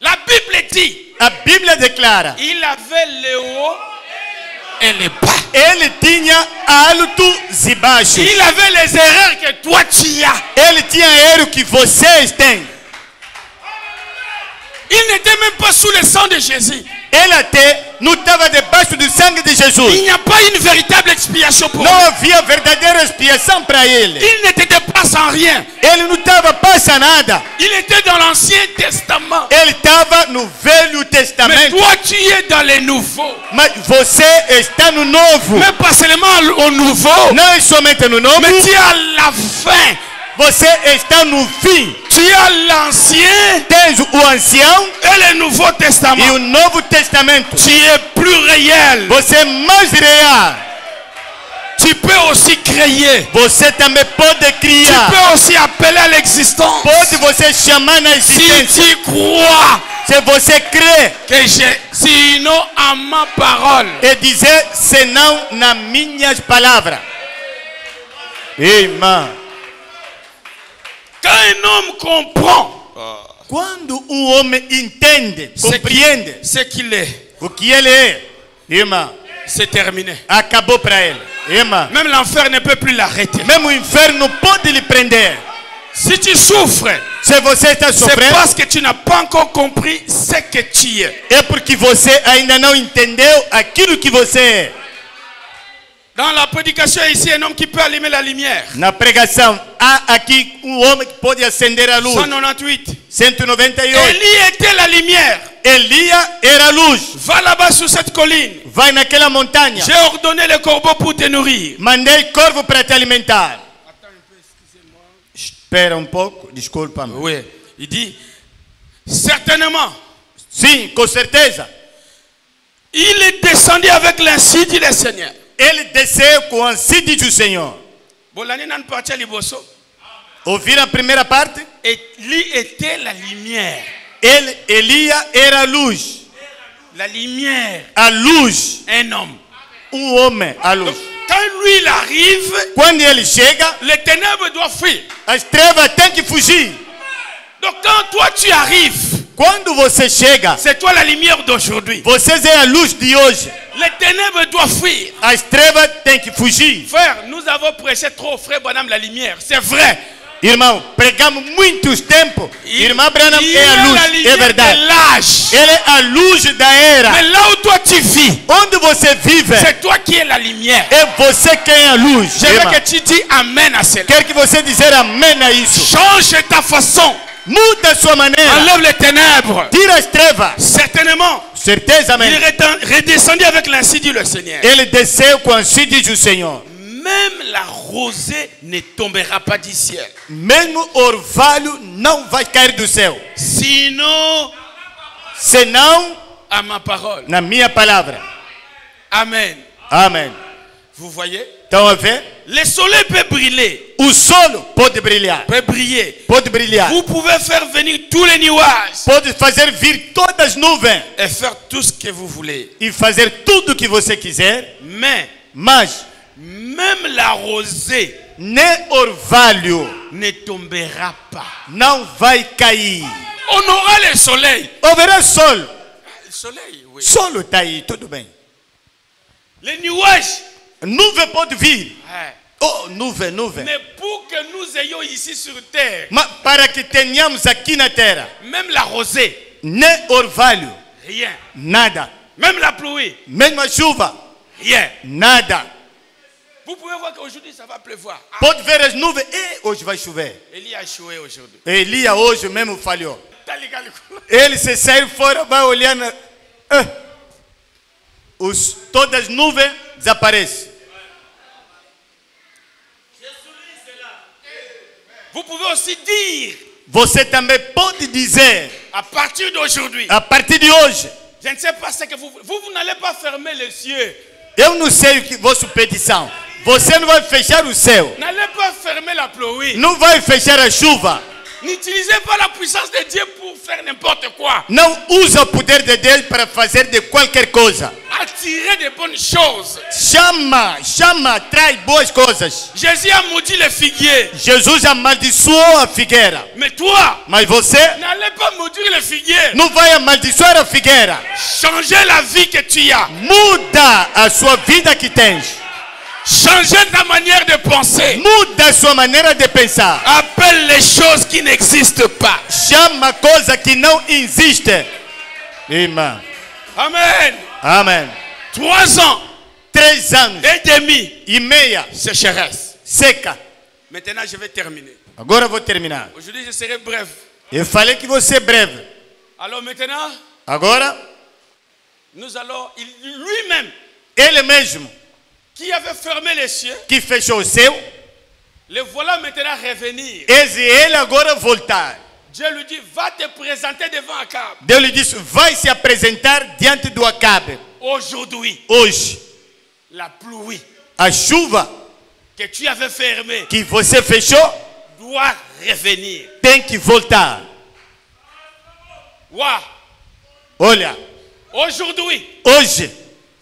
La Bible dit, A Bíblia declara, il avait le haut et le bas. ele tinha altos e baixos. Il avait les erreurs que toi tu as. Ele tinha erro que vocês têm. Il n'était même pas sous le sang de Jésus. Ele até não estava debaixo do sangue de Jesus. Il n'y a pas une véritable expiation pour Não lui. havia verdadeira expiação para ele. Il n'était pas sans rien. Ele não estava passando nada. Il était dans l'Ancien Testament. Ele estava no Velho Mais Testamento. toi tu es dans les nouveaux. Mas você está no Novo. Mais pas seulement au nouveau. Não é somente no Novo. Mais tu es à la fin. Você está no fim. Tu as l'ancien Tens o Ancião et le Nouveau e Testament. o Novo Testamento. Tu es plus réel. Você é mais real. Tu peux aussi créer. Você também pode Tu criar. peux aussi appeler à l'existence. Pode você chamar na Si existência. tu crois Se você crê que sinon à ma parole. e dizer senão nas minhas palavras. Irmã. Quand un homme comprend Quando homem entende, compreende ce qu'il est, o que ele é, irmã, c'est terminé. acabou para ele. Irmã, Même l'enfer ne peut plus l'arrêter. mesmo o inferno pode lhe prender. Si tu souffres, Se você está c'est sofrendo, parce que tu n'as pas encore compris ce que tu es. é porque você ainda não entendeu aquilo que você é. Dans la prédication ici, un homme qui peut allumer la lumière. Na pregação, há aqui homem que pode acender a luz. 198. 198. Élie était la lumière. Elia era a luz. Va là-bas sur cette colline. Vai naquela montanha. J'ai ordonné les corbeaux pour te nourrir. Mandei corvo para te alimentar. Espera um pouco, desculpa-me. Oui. Il dit, certainement, Sim, com certeza. il est descendu avec l'insigne du Seigneur. Ele desceu com assim diz o Senhor. Bolani nan parti à Liboso. Ouviram a primeira parte? Et lui était la lumière. Ele, Elia era a luz. La lumière. A luz. Un homme. Homem, a luz. Quand lui il arrive, Quando ele chega, les ténèbres doivent fuir. as trevas têm que fugir. Donc quand toi tu arrives, Quando você chega, c'est toi la lumière d'aujourd'hui. vocês é a luz de hoje. Les ténèbres doivent fuir. As trevas têm que fugir. Frère, nous avons prêché trop, frère Branham, la lumière. C'est vrai. Irmão, pregamos muitos tempos. Irmã Branham Il é a la luz, é lumière verdade. de l'âge. Ele é a luz da era. Mais là où toi tu vis, Onde você vive, c'est toi qui es la lumière. é você quem é a luz. Je veux Irmã. que tu dis Amen à cela. Quero que você dizer amém a isso. Change ta façon. Muda a sua maneira. Enlève les ténèbres. Tira as trevas. Certainement, Certeza, il amém. est redescendu avec l'insigne du Seigneur. Ele desceu com assim diz o Senhor. Même la rosée ne tombera pas du ciel. Mesmo orvalho não vai cair do céu. Sinon, Senão, à ma parole. na minha palavra. Amen. Amém. Vous voyez? Estão a ver? Le soleil peut briller. O sol pode brilhar. Peut briller. Pode brilhar. Vous pouvez faire venir tous les nuages Pode fazer vir todas as nuvens. et faire tout ce que vous voulez. E fazer tudo o que você quiser. Mas Même la rosée nem orvalho ne tombera pas. não vai cair. On aura le soleil. Haverá sol. Le soleil, oui. Solo está aí, tudo bem. Les nuages. Nuvem pode vir. Ouais. Oh, nuvem. Mais pour que nous ayons ici sur terre, Mas para que tenhamos aqui na terra, même la rosée, nem orvalho, rien. nada. Même la pluie, Mesmo a chuva, rien. nada. Vous pouvez voir qu'aujourd'hui ça va pleuvoir. Ah, Pode ver as nuvens e hoje vai chover. Élie a échoué aujourd'hui. Elia hoje mesmo falhou. Tá ligado? Ele se sair fora, vai olhar na... todas as nuvens desaparecem. Vous pouvez aussi dire, Você também pode dizer, à partir d'aujourd'hui, a partir de hoje, je ne sais pas ce que vous n'allez pas fermer les cieux. eu não sei o que vossa petição. Você não vai fechar o céu. N'allez pas fermer la pluie. Não vai fechar a chuva. N'utilisez pas la puissance de Dieu pour faire n'importe quoi. Não usa o poder de Deus para fazer de qualquer coisa. attirer des bonnes choses. Chama, traz boas coisas. Jésus a maudit les figuiers. Jesus amaldiçoou a figueira. Mais toi, Mas você n'allez pas maudire les figuiers. não vai amaldiçoar a figueira. Changez la vie que tu as. Muda a sua vida que tens. Changez ta manière de penser. Muda a sua maneira de pensar. Appelle les choses qui n'existent pas. Chama coisa que não existe. Irmã. Amen. Amém. 3 ans 3 anos et demi. e meia Sécheresse. seca. Maintenant, je vais terminer. Agora eu vou terminar. Aujourd'hui, je serai bref. Eu falei que você é breve. Alors maintenant, Agora, nous allons, lui-même, ele mesmo qui avait fermé les cieux, que fechou o céu, le voilà maintenant revenir. eis ele agora voltar. Dieu lui dit, va te présenter devant Akab. Deus lhe disse, vai se apresentar diante do Acabe. Aujourd'hui, Hoje, la pluie a chuva que tu avais fermée que você fechou doit revenir. tem que voltar. Waouh! Olha, Aujourd'hui, hoje,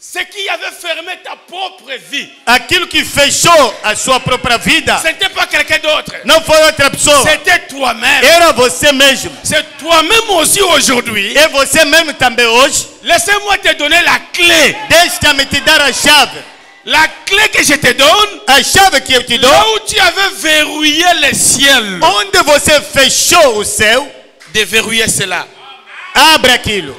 ce qui avait fermé ta propre vie, aquilo que fechou a sua própria vida ce n'était pas quelqu'un d'autre. não foi outra pessoa, C'était toi-même. era você mesmo. C'est toi-même aussi aujourd'hui. E você mesmo também hoje. Laissez-moi te donner la clé. Deixa-me te dar a chave. La clé que je te donne, A chave que eu te dou, là où tu avais verrouillé le ciel, onde você fechou o céu, déverrouiller cela. abre aquilo.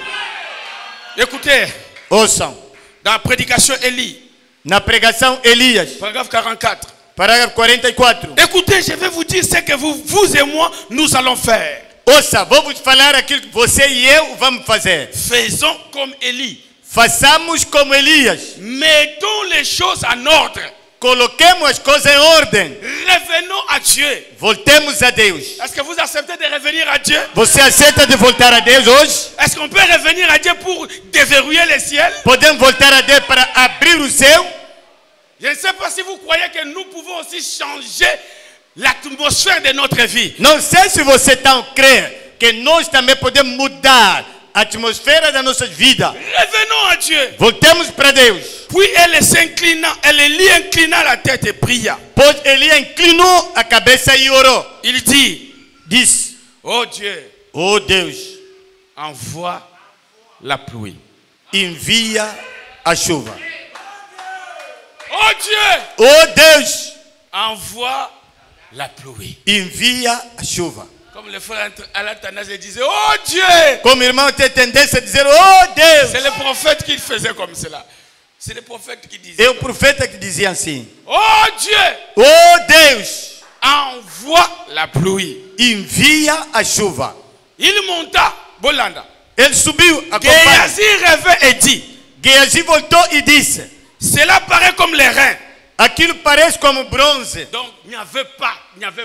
Écoutez, Ouçam, dans la prédication Élie, na pregação Elias, paragraphe 44. parágrafo 44. Écoutez, je vais vous dire ce que vous et moi, nous allons faire. Ouça, vou vos falar aquilo que você e eu vamos fazer. Faisons comme Élie. Façamos como Elias. Mettons les choses en ordre. Coloquemos as coisas em ordem. Revenons à Dieu. Voltemos a Deus. Est-ce que vous acceptez de revenir à Dieu? Você aceita de voltar a Deus hoje? Est-ce qu'on peut revenir à Dieu pour déverrouiller le ciel? Podemos voltar a Deus para abrir o céu? Je ne sais pas si vous croyez que nous pouvons aussi changer l'atmosphère de notre vie. Não sei se você tão crê que nós também podemos mudar a atmosfera das nossas vidas. Revenons à Dieu. Voltemos para Deus. Puis Élie inclina la tête et pria. Pois Elias inclinou a cabeça e orou. Il dit, Disse, oh Dieu, oh Deus, envoie la pluie. envia a chuva. Oh Dieu, Oh Deus, envoie la pluie. envia a chuva. Comme le frère Alatanaz disait, oh Dieu. Como o irmão tem tendência a dizer, oh Deus. C'est le prophète qui faisait comme cela. C'est le prophète qui disait. É o profeta que dizia assim, Oh Dieu, oh Deus, envoie la pluie. envia a chuva. Il monta, Bolanda. Ele subiu, acompanha. Géasi rêvait et dit, Geazi voltou e disse, cela paraît comme les reins. aquilo parece como bronze. Donc il n'y avait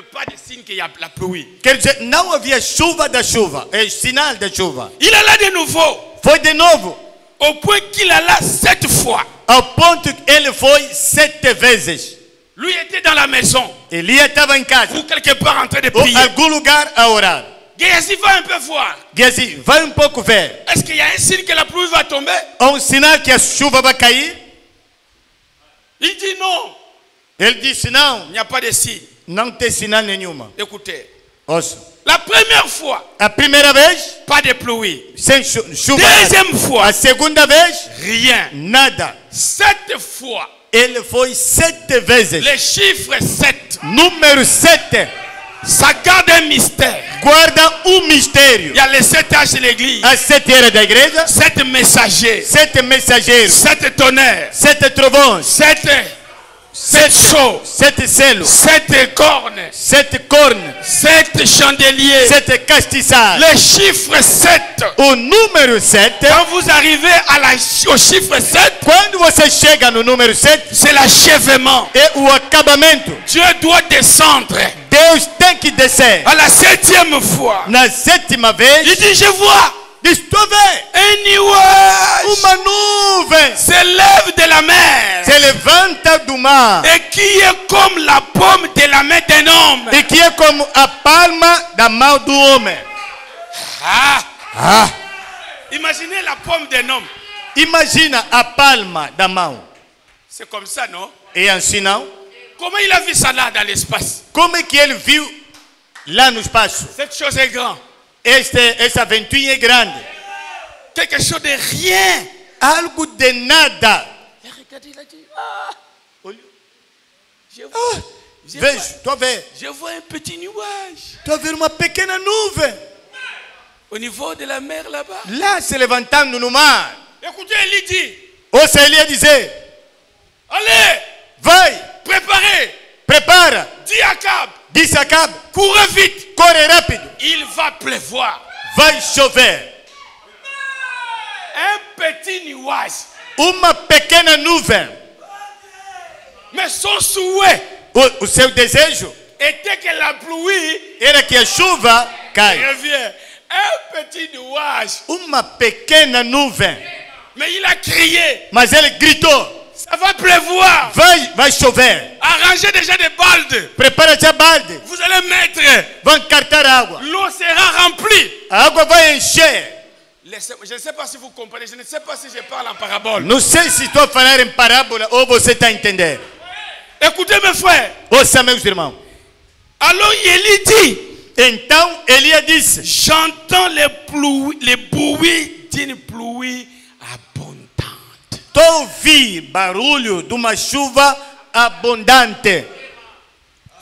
pas de signe qu'il y a la pluie. Quer dizer, não havia chuva da chuva, é sinal da chuva. Il alla de nouveau, Foi de novo, au point qu'il alla 7 fois. ao ponto que ele foi 7 vezes. Lui était dans la maison, Elias estava em casa, ou quelque part en train de ou prier. algum lugar a orar. Géasi va un peu voir. Geazi, vai um pouco ver. Est-ce qu'il y a un signe que la pluie va tomber? Há um sinal que a chuva vai cair? Il dit non, Ele disse, não, il n'y a pas de signe. não tem sinal nenhuma. Écoutez, Ouça, la première fois, a primeira vez, pas de pluie. sem chuva. Deuxième fois, A segunda vez, rien. nada. 7 fois, Ele foi 7 vezes. le chiffre 7, Número 7 ça garde un mystère. guarda um mistério. Il y a les 7 âges de l'église, As 7 eras da igreja, 7 messagers, 7 mensageiros, 7 tonnerres, 7 trovões, 7 chauds, 7 selos, 7 cornes, 7 cornos, 7 chandeliers. 7 castiçais. Le chiffre 7, O número 7, quand vous arrivez au chiffre 7, quando você chega no número 7, c'est l'achèvement. é o acabamento. Dieu doit descendre Deus tem que descer. à la 7e fois. Na 7ª vez, Il dit, je vois diz, tu vê, un nuage uma nuvem se lève de la mer se levanta do mar et qui est comme la paume de la main d'un homme. e que é como a palma da mão do homem. Ah, Ah, imaginez la paume d'un homme. Imagina a palma da mão. C'est comme ça, non? E assim não? Comment il a vu ça là dans l'espace? Como é que ele viu lá no espaço? Cette chose est grande. Essa ventoinha é grande. Quelque chose de rien. Algo de nada. Et regardez, il a dit, ah, Vejo, estou a ver. je vois un petit nuage Estou a ver uma pequena nuvem. au niveau de la mer là-bas. Lá se levantando no mar. Écoutez, Élie dit, Ouça Elias dizer: allez, vai, préparez, prepara. dis à Akab, Disse Acabe: courez vite, corre rápido. il va pleuvoir. Vai chover. Un petit nuage. Uma pequena nuvem. Mais son souhait O seu desejo était que la pluie era que a chuva caia. revienne. Un petit nuage. Uma pequena nuvem. Mais il a crié, Mas ele gritou: ça va pleuvoir. vai chover. Arrangez déjà des baldes. Prepara já balde. Vous allez mettre. Vão cartar água. L'eau sera remplie. A água vai encher. Je ne sais pas si vous comprenez. Je ne sais pas si je parle en parabole. Não sei se estou a falar em parábola ou você está a entender. Écoutez mes frères. Ouça, meus irmãos. Alors Élie dit, Então Elias disse: j'entends les bruits d'une pluie abondante. estou a ouvir barulho de uma chuva abundante.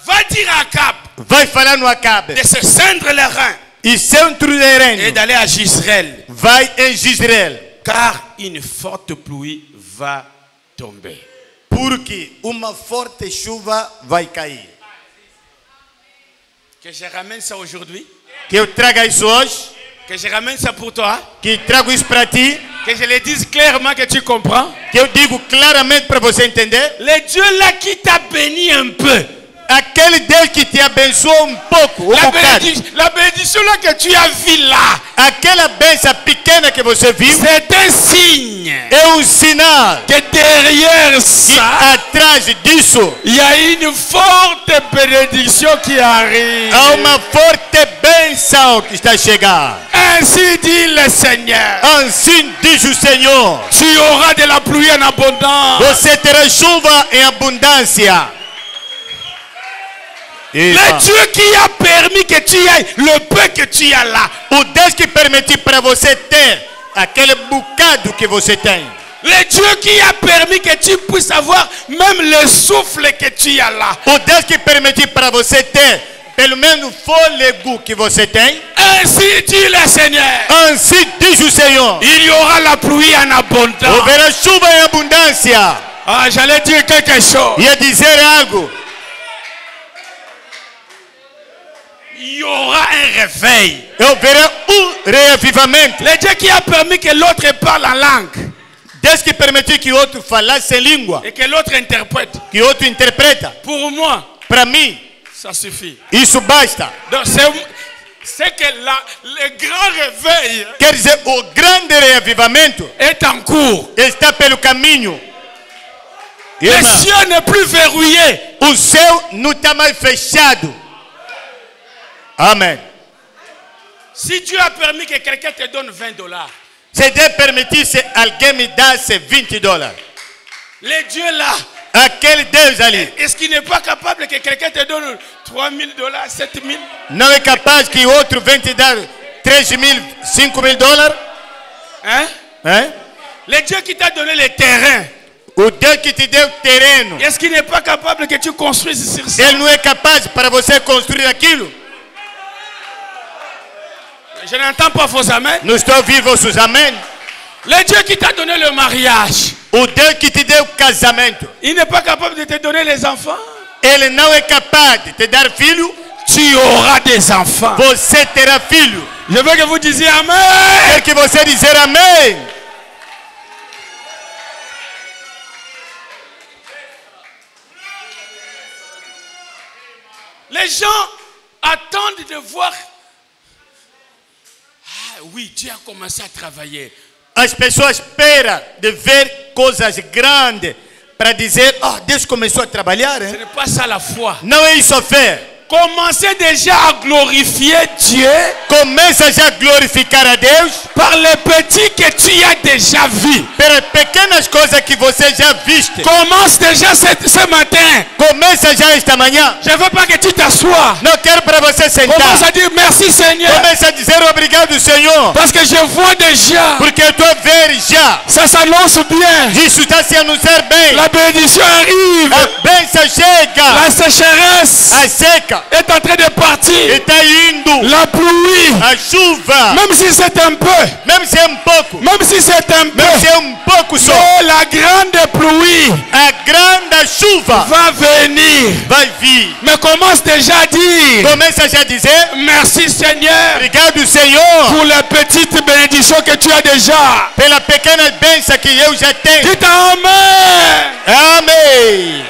Va dire à Akab Vai falar no Acabe. de se cendre les reins E centro de et reino d'aller à Jezreel. vai em Jezreel. Car une forte pluie va tomber. Porque uma forte chuva vai cair. Que je ramène ça aujourd'hui. Que eu traga isso hoje. Que je ramène ça pour toi. Que trago isso para ti. Que je le dise clairement que tu comprends. Que eu digo claramente para você entender. Le Dieu là qui t'a béni un peu. Aquele Deus que te abençoou um pouco, La bénédiction là que tu as vu là. aquela bênção pequena que você viu, C'est un signe. é sinal Que derrière que ça, atrás disso il y a une forte bénédiction qui arrive. há uma forte bênção que está a chegar. Ainsi dit le Seigneur. Assim diz o Senhor: Tu auras de la pluie en abondance. você terá chuva em abundância. Le Dieu qui a permis que tu aies le peu que tu as là. O Deus que permitiu para você ter aquele bocado que você tem. Le Dieu qui a permis que tu puisses avoir même le souffle que tu as là. O Deus que permitiu para você ter pelo menos o fôlego que você tem. Ainsi dit le Seigneur. Assim diz o Senhor: Il y aura la pluie en abondance. houverá chuva em abundância. Ah, j'allais dire quelque chose. Ia dizer algo. Il y aura un réveil. Houverá reavivamento. Le Dieu qui a permis que l'autre parle en langue Deus que permitiu que outro falasse em língua, et que l'autre interprète. que outro interpreta. Pour moi, Para mim, ça suffit. isso basta. Donc c'est que le grand réveil Quer dizer, o grande reavivamento est en cours. está pelo caminho. Le Irmã, ciel n'est plus verrouillé. o céu não está mais fechado. Amém. Si Dieu a permis que quelqu'un te donne $20, Se Deus permitisse alguém me desse $20, le Dieu là, aquele Deus ali est-ce qu'il n'est pas capable que quelqu'un te donne $3,000, $7,000? não é capaz que outro venha te dar $3,000, $5,000? Hein? Hein? Le Dieu qui t'a donné le terrain, O Deus que te deu terreno, est-ce qu'il n'est pas capable que tu construises sur ça? Ele não é capaz para você construir aquilo? Je n'entends pas vos amens. Não estou a ouvir vossos amém? Le Dieu qui t'a donné le mariage, O Deus que te deu casamento, il n'est pas capable de te donner les enfants. Ele não é capaz de te dar filho? Tu auras des enfants. Você terá filho. Je veux que vous disiez Amen. Quer que você dizer amém? Les gens attendent de voir. Ah oui, Dieu a commencé à travailler. As pessoas esperam de ver coisas grandes para dizer: Deus começou a trabalhar. Ce n'est pas ça la foi. Não é isso a fé. Commencez déjà à glorifier Dieu Começa já a glorificar a Deus par les petits que tu as déjà vus. pelas pequenas coisas que você já viste. Commence déjà ce matin. Começa já esta manhã. Je ne veux pas que tu t'assoies. Não quero para você Commence sentar. à dire merci Seigneur. Começa a dizer obrigado, Senhor. Parce que je vois déjà. Porque eu estou a ver já. Ça s'annonce bien. Isso está se anunciar bem. La bénédiction arrive. A bênção chega. La sécheresse A seca est en train de partir. está indo. La pluie. A chuva. Même si c'est un peu. Mesmo se é pouco. Même si c'est un peu. Mesmo se é pouco só. Mais la grande pluie A grande chuva va venir. vai vir. Mais commence déjà à dire Começa já a dizer merci Seigneur obrigado, Senhor, pour les petites bénédictions que tu as déjà. pela pequena bênção que eu já tenho. Dites Amen. Amém.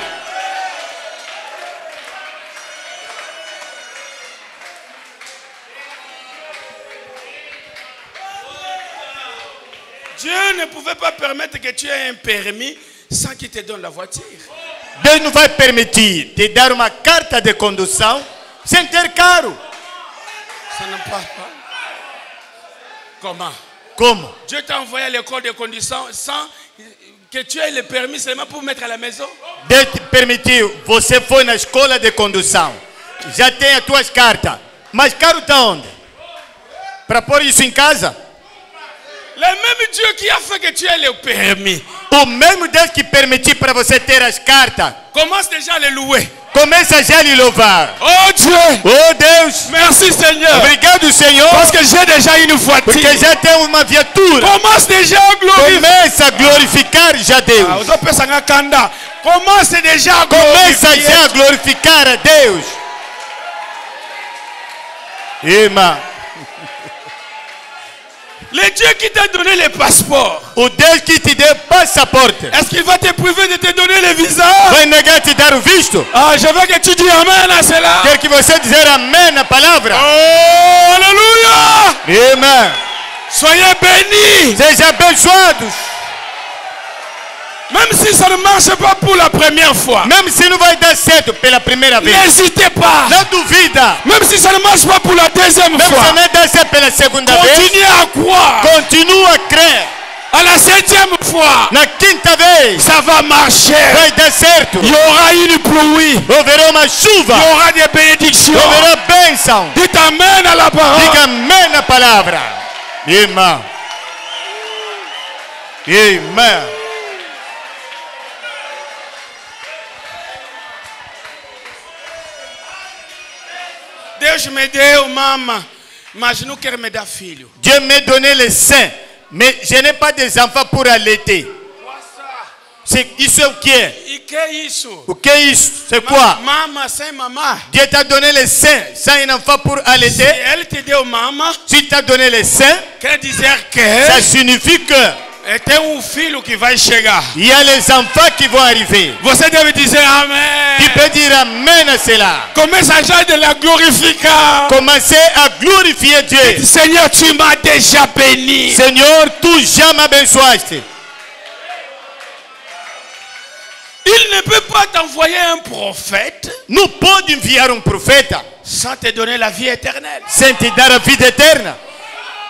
Dieu ne pouvait pas permettre que tu aies un permis sans qu'il te donne la voiture. Deus não vai permitir te dar uma carta de condução sem ter carro. Ça ne passe pas. Comment? Como? Dieu t'a envoyé à l'école de conduction sans que tu aies le permis seulement pour mettre à la maison. Deus te permitiu, você foi na escola de condução, já tem as tuas cartas, mas carro está onde? Para pôr isso em casa? Le même Dieu qui a fait que tu aies le permis O mesmo Deus que permitiu para você ter as cartas, commence déjà à le louer. começa já a lhe louvar. Oh Dieu, Oh Deus, merci Seigneur. obrigado, Senhor, Parce que j'ai déjà une voiture. porque já tem uma viatura. Commence déjà à glorifier. Começa a glorificar já Deus. Commence déjà à Começa glorifier. já a glorificar a Deus. Irmã, Le Dieu qui t'a donné le passeport, o Deus que te deu passaporte, est-ce qu'il va te priver de te donner le visa? vai negar te dar o visto? Ah, je veux que tu dis Amen à cela. Quer que você dizer amém na palavra? Oh, alléluia. Irmã, Soyez bénis. sejam abençoados. Même si ça ne marche pas pour la première fois, Mesmo se não vai dar certo pela primeira vez, n'hésitez pas. não duvida. Même si ça ne marche pas pour la deuxième Mesmo se fois, não dar certo pela segunda vez, continuez à croire. continua a crer. À la septième fois, Na quinta vez, ça va marcher. vai dar certo. Il y aura une pluie. Haverá uma Il chuva. y aura des bénédictions. Haverá bênção. Dites Amen à la parole. Diga amém na palavra. Irmã. Irmã. Deus me deu mama, mas não quero me dar filho. Dieu m'a donné le sein, mais je n'ai pas des enfants pour allaiter. Isso é o que é? E que é isso? O que é isso? C'est quoi? Mama sem mamar. Dieu t'a donné le sein sans un enfant pour Se allaiter. ele te deu mama, Si t'a donné le sein, quer dizer que ça signifie que tem filho que vai chegar. il y a les enfants qui vont arriver. Você deve dizer Amen. Tu peux dire amen à cela. Comece a já de la glorificar. Commencez à glorifier Dieu. Seigneur, tu m'as déjà béni. Seigneur, tu já me abençoaste. Il ne peut pas t'envoyer un prophète Não pode enviar profeta sans te donner la vie éternelle. sem te dar a vida eterna.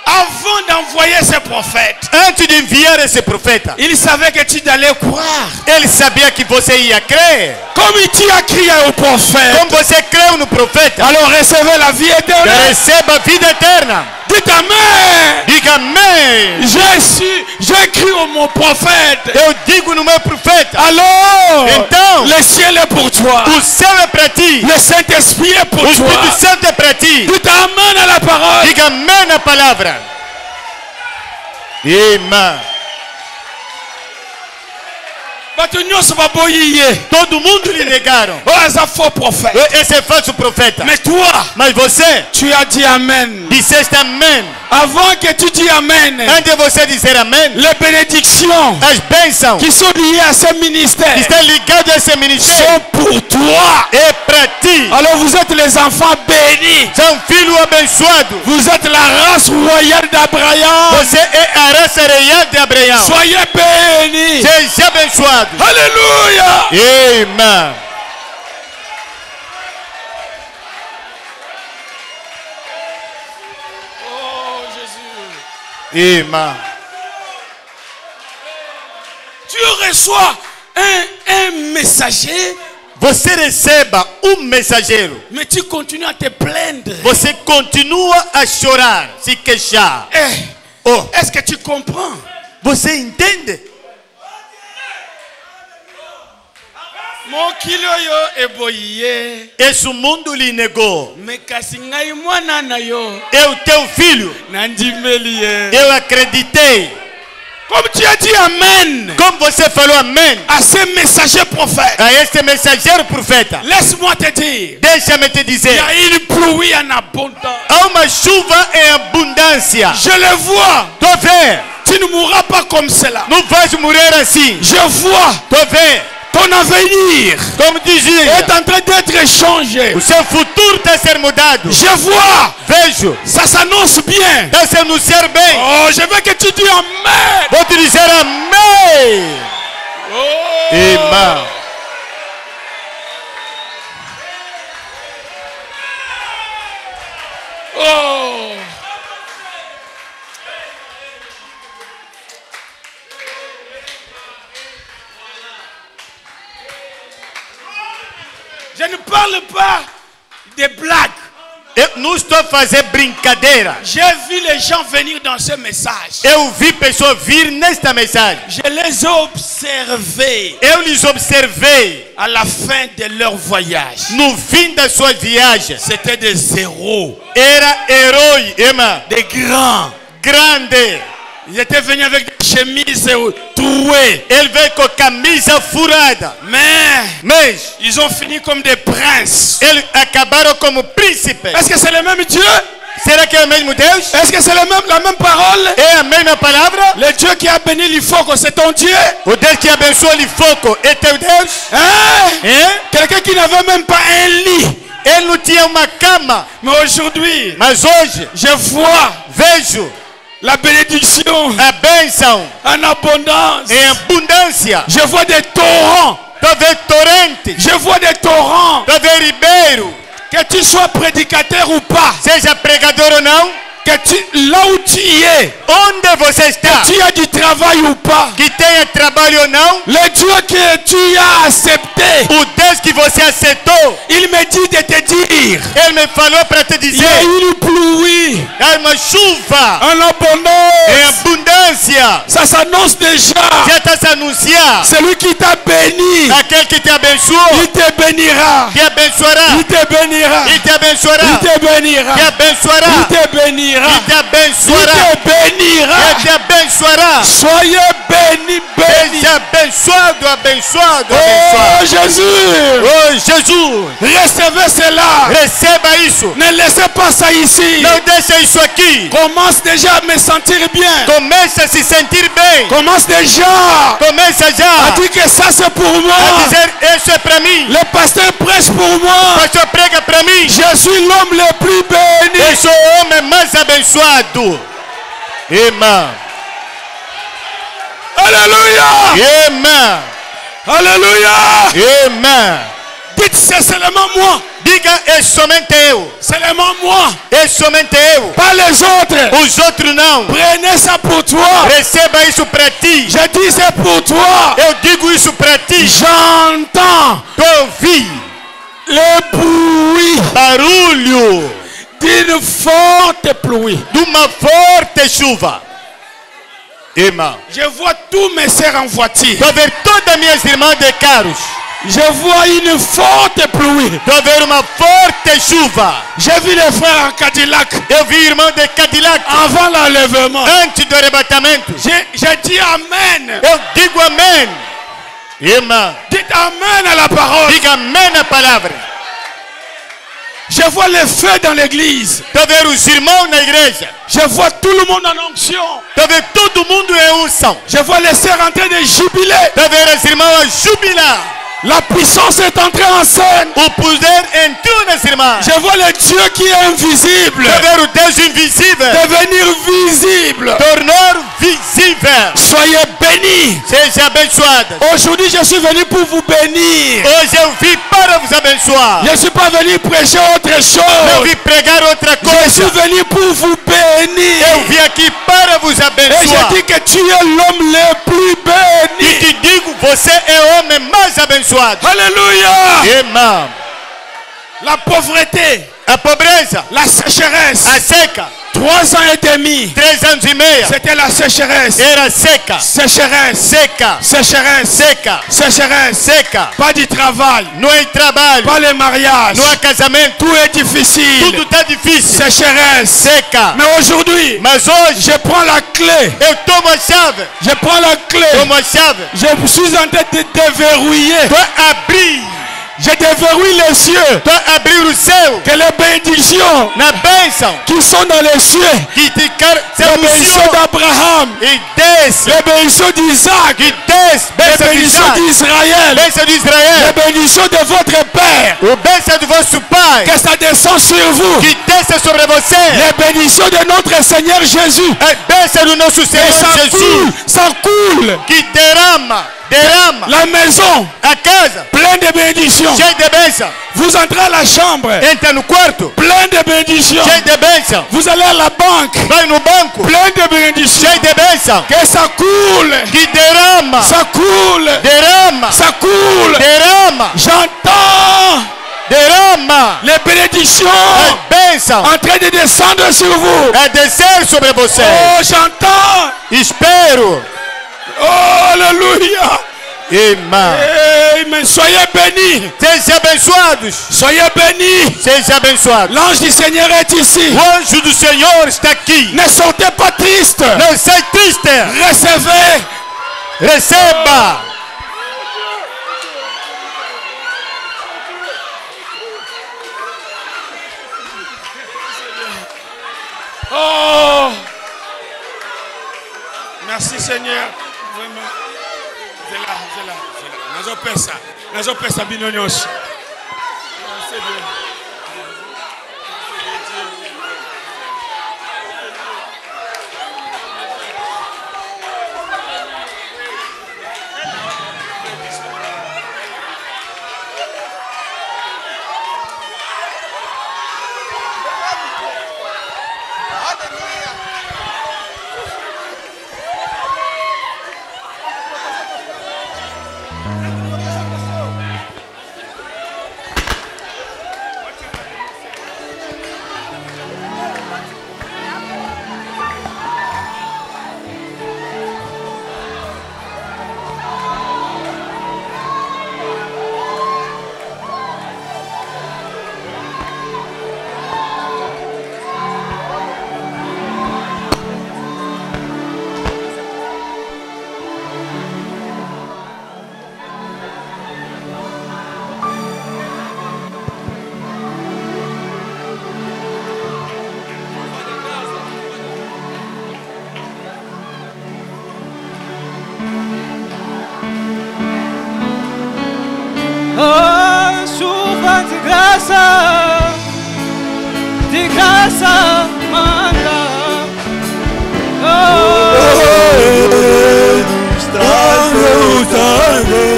Avant d'envoyer ce prophète, Antes de enviar esse profeta, il savait que tu allais croire. ele sabia que você ia crer. Comme tu as crié au prophète, Como você creu no profeta, alors recevez la vie éternelle. receba a vida eterna. Dites Amen. Diga amém. J'ai crié au mon prophète. Eu digo no meu profeta. Alors, Então, le ciel est pour toi. o céu é para ti. Le Saint-Esprit est pour O toi. Espírito Santo é para ti. Dites Amen à la parole. Diga amém na palavra. Irmã. Todo mundo lhe negaram. Esse é falso profeta. Mais toi, Mas você tu as dit Amen. disseste amém. Avant que tu dis Amen, Antes de você dizer amém, les bénédictions as bênçãos qui sont liées à ce ministère que estão ligadas a esse ministério sont pour toi. é para ti. Alors vous êtes les enfants bénis. São filho abençoado. Vous êtes la race royale d'Abraham. Você é a raça real de Abraão. Soyez bénis. Seja abençoado. Alléluia. Irmã. Amen. Tu reçois un messager, Você receba mensageiro. mais tu continues à te plaindre. Você continua a chorar, se queixar. Oh, Est-ce que tu comprends? você entende? Mokili oyo eboye, Esse mundo lhe negou. mais kasi ngai mwana na yo Eu, teu filho, nandimeli ye. eu acreditei. Comme tu as dit amen Como você falou amém à ce messager prophète, a este mensageiro profeta, laisse-moi te dire, deixa-me te il y dizer, a une pluie en abondance. há uma chuva em abundância. Je le vois. Tô vendo, Tu ne mourras pas comme cela. não vais morrer assim. Je vois Tô vendo, ton avenir como dizia, est en train d'être changé. o seu futuro está a ser mudado. Je vois. Vejo, Ça s'annonce bien. está a se anunciar bem. Oh, je veux que tu dis amen. Vou te dizer amém. Oh. Amen. Oh. Je ne parle pas des blagues. Eu não estou a fazer brincadeira. J'ai vu les gens venir dans ce message. Eu vi pessoas vir nesta mensagem. Je les ai observés Eu lhes observei à la fin de leur voyage. no fim das suas viagens. C'était des héros, Era herói, irmã, des grands. grande. Ils étaient venus avec des chemises trouées. Ele veio com a camisa furada. Mais ils ont fini comme des princes. Eles acabaram como príncipes. Est-ce que c'est le même Dieu? Será que é o mesmo Deus? Est-ce que c'est la même parole? É a mesma palavra? Le Dieu qui a béni l'Ifoko, c'est ton Dieu? O Deus que abençoa o fogo é teu Deus? Hein? Hein? Quelqu'un qui n'avait même pas un lit. Ele não tinha uma cama. Mais aujourd'hui, Mas hoje, je vois vejo la bénédiction a bênção en abondance. em abundância. Je vois des torrents. Tô vendo torrente. Je vois des torrents. Tô vendo ribeiro. Que tu sois prédicateur ou pas, Seja pregador ou não, que là où tu y es, onde você está, tu as du travail ou pas, que tenha trabalho ou não, le Dieu que tu as accepté, o Deus que você aceitou, il me dit de te dire, ele me falou para te il y dizer, a une pluie há uma chuva en em abondance. abundância. Ça s'annonce déjà. Já está se anunciar. Celui qui t'a béni, Aquele que te abençoou, il te bénira. te abençoará. Il te bénira. E te abençoará. Il te bénira. Te abençoará. Il te bénira. E te Il abençoará. te bénira. E te abençoará. Soyez bénis, bénis. Seja abençoado, abençoado, Oh abençoado. Jésus, Oh Jesus, recevez cela. receba isso. Ne laissez pas ça ici. Não deixa isso aqui. Commence déjà à me sentir bien. Começa a se sentir bem. Commence déjà Começa à já dire que ça c'est pour moi. a dizer, isso é para mim. Le pasteur prêche pour O moi. pastor prega para mim. Je suis l'homme le plus béni. Eu sou o homem mais abençoado. Amém. Alléluia. Amém. Alléluia. Amém. Dites c'est seulement moi. Diga, é somente eu. Seulement moi. É somente eu. Pas les autres. Os outros não. Prenez ça pour toi. Receba isso para ti. Je dis c'est pour toi. Eu digo isso para ti. J'entends Tu ouvi le bruit barulho d'une forte pluie. de uma forte chuva. Amém. Je vois tous mes sœurs en voiture. Estou a ver todas minhas irmãs de carros. Je vois une forte pluie. Estou a ver uma forte chuva. J'ai vu les frères en Cadillac Eu vi irmão de Cadillac avant l'enlèvement. antes do arrebatamento. J'ai dit amen. Eu digo amém. Amém. Dites amen à la parole. Diga amém na palavra. Je vois les feux dans l'église. Estou a ver os irmãos na igreja. Je vois tout le monde en onction. Estou a ver todo mundo em unção. Je vois les sœurs en train de jubiler. Estou a ver as irmãs a jubilar. La puissance est entrée en scène. O poder entrou nas irmãs. Je vois le Dieu qui est invisible Eu ver o Deus invisível devenir visible. tornar visível. Soyez bénis. Seja abençoada. Aujourd'hui, je suis venu pour vous bénir. Hoje eu vim para vos abençoar. Je ne suis pas venu prêcher autre Eu chose. vim pregar outra Je suis coisa. venu pour vous bénir. Eu vim aqui para vos Et abençoar. je dis que tu es l'homme le plus E béni. te digo, você é o homem mais abençoado. Alléluia. Irmão, La pauvreté, a pobreza, la sécheresse. a seca, 3 ans et demi. 3 anos e meio, C'était la sécheresse. era seca, Sécheresse. seca, Sécheresse. seca, Sécheresse. seca. Pas du travail. Não é trabalho, Pas les mariages. não há casamento, Tout est difficile. tudo está difícil. Sécheresse. Seca. Mais aujourd'hui, Mas hoje je prends la clé. eu tomo a chave, Je prends la clé. tomo a chave, Je suis en train de déverrouiller. estou a abrir, Je déverrouille les cieux. estou a abrir o céu, Que les bénédictions na bênção, qui sont dans les cieux, que te les bénédictions d'Abraham, e desce, les bénédictions d'Isaac, que desce, les bênção de bénédictions Isaac, d'Israël, bênção de les Israel, bénédictions de votre Père, o bênção do vosso Pai, que ça descend sur vous. que desça sobre você, Les bénédictions de notre Seigneur Jésus. a bênção do nosso Et Senhor Jesus, ça coule. que derrama, La maison a casa, pleine de bénédictions. cheia de bênção, Vous entrez à la chambre entra no quarto, plein de bénédictions. cheio de bênção, Vous allez à la banque vai no banco, plein de bénédictions. cheio de bênção, Que ça coule. que derrama, Ça coule. derrama, Ça coule. derrama, J'entends derrama, les bénédictions a bênção en train de descendre sur vous. a descer sobre você. Oh, j'entends. Espero, Oh, alléluia. irmã, Amen. Soyez bénis. sejam abençoados, Soyez bénis. sejam abençoados. L'ange du Seigneur est ici. O anjo do Senhor está aqui. Ne sortez pas triste. Não sai triste, Recevez. receba. Oh. Merci Seigneur. Vraiment. C'est là. Nazo pesa binonyos. Merci Dieu. Oh, chuva de graça manda. Oh, Está voltando.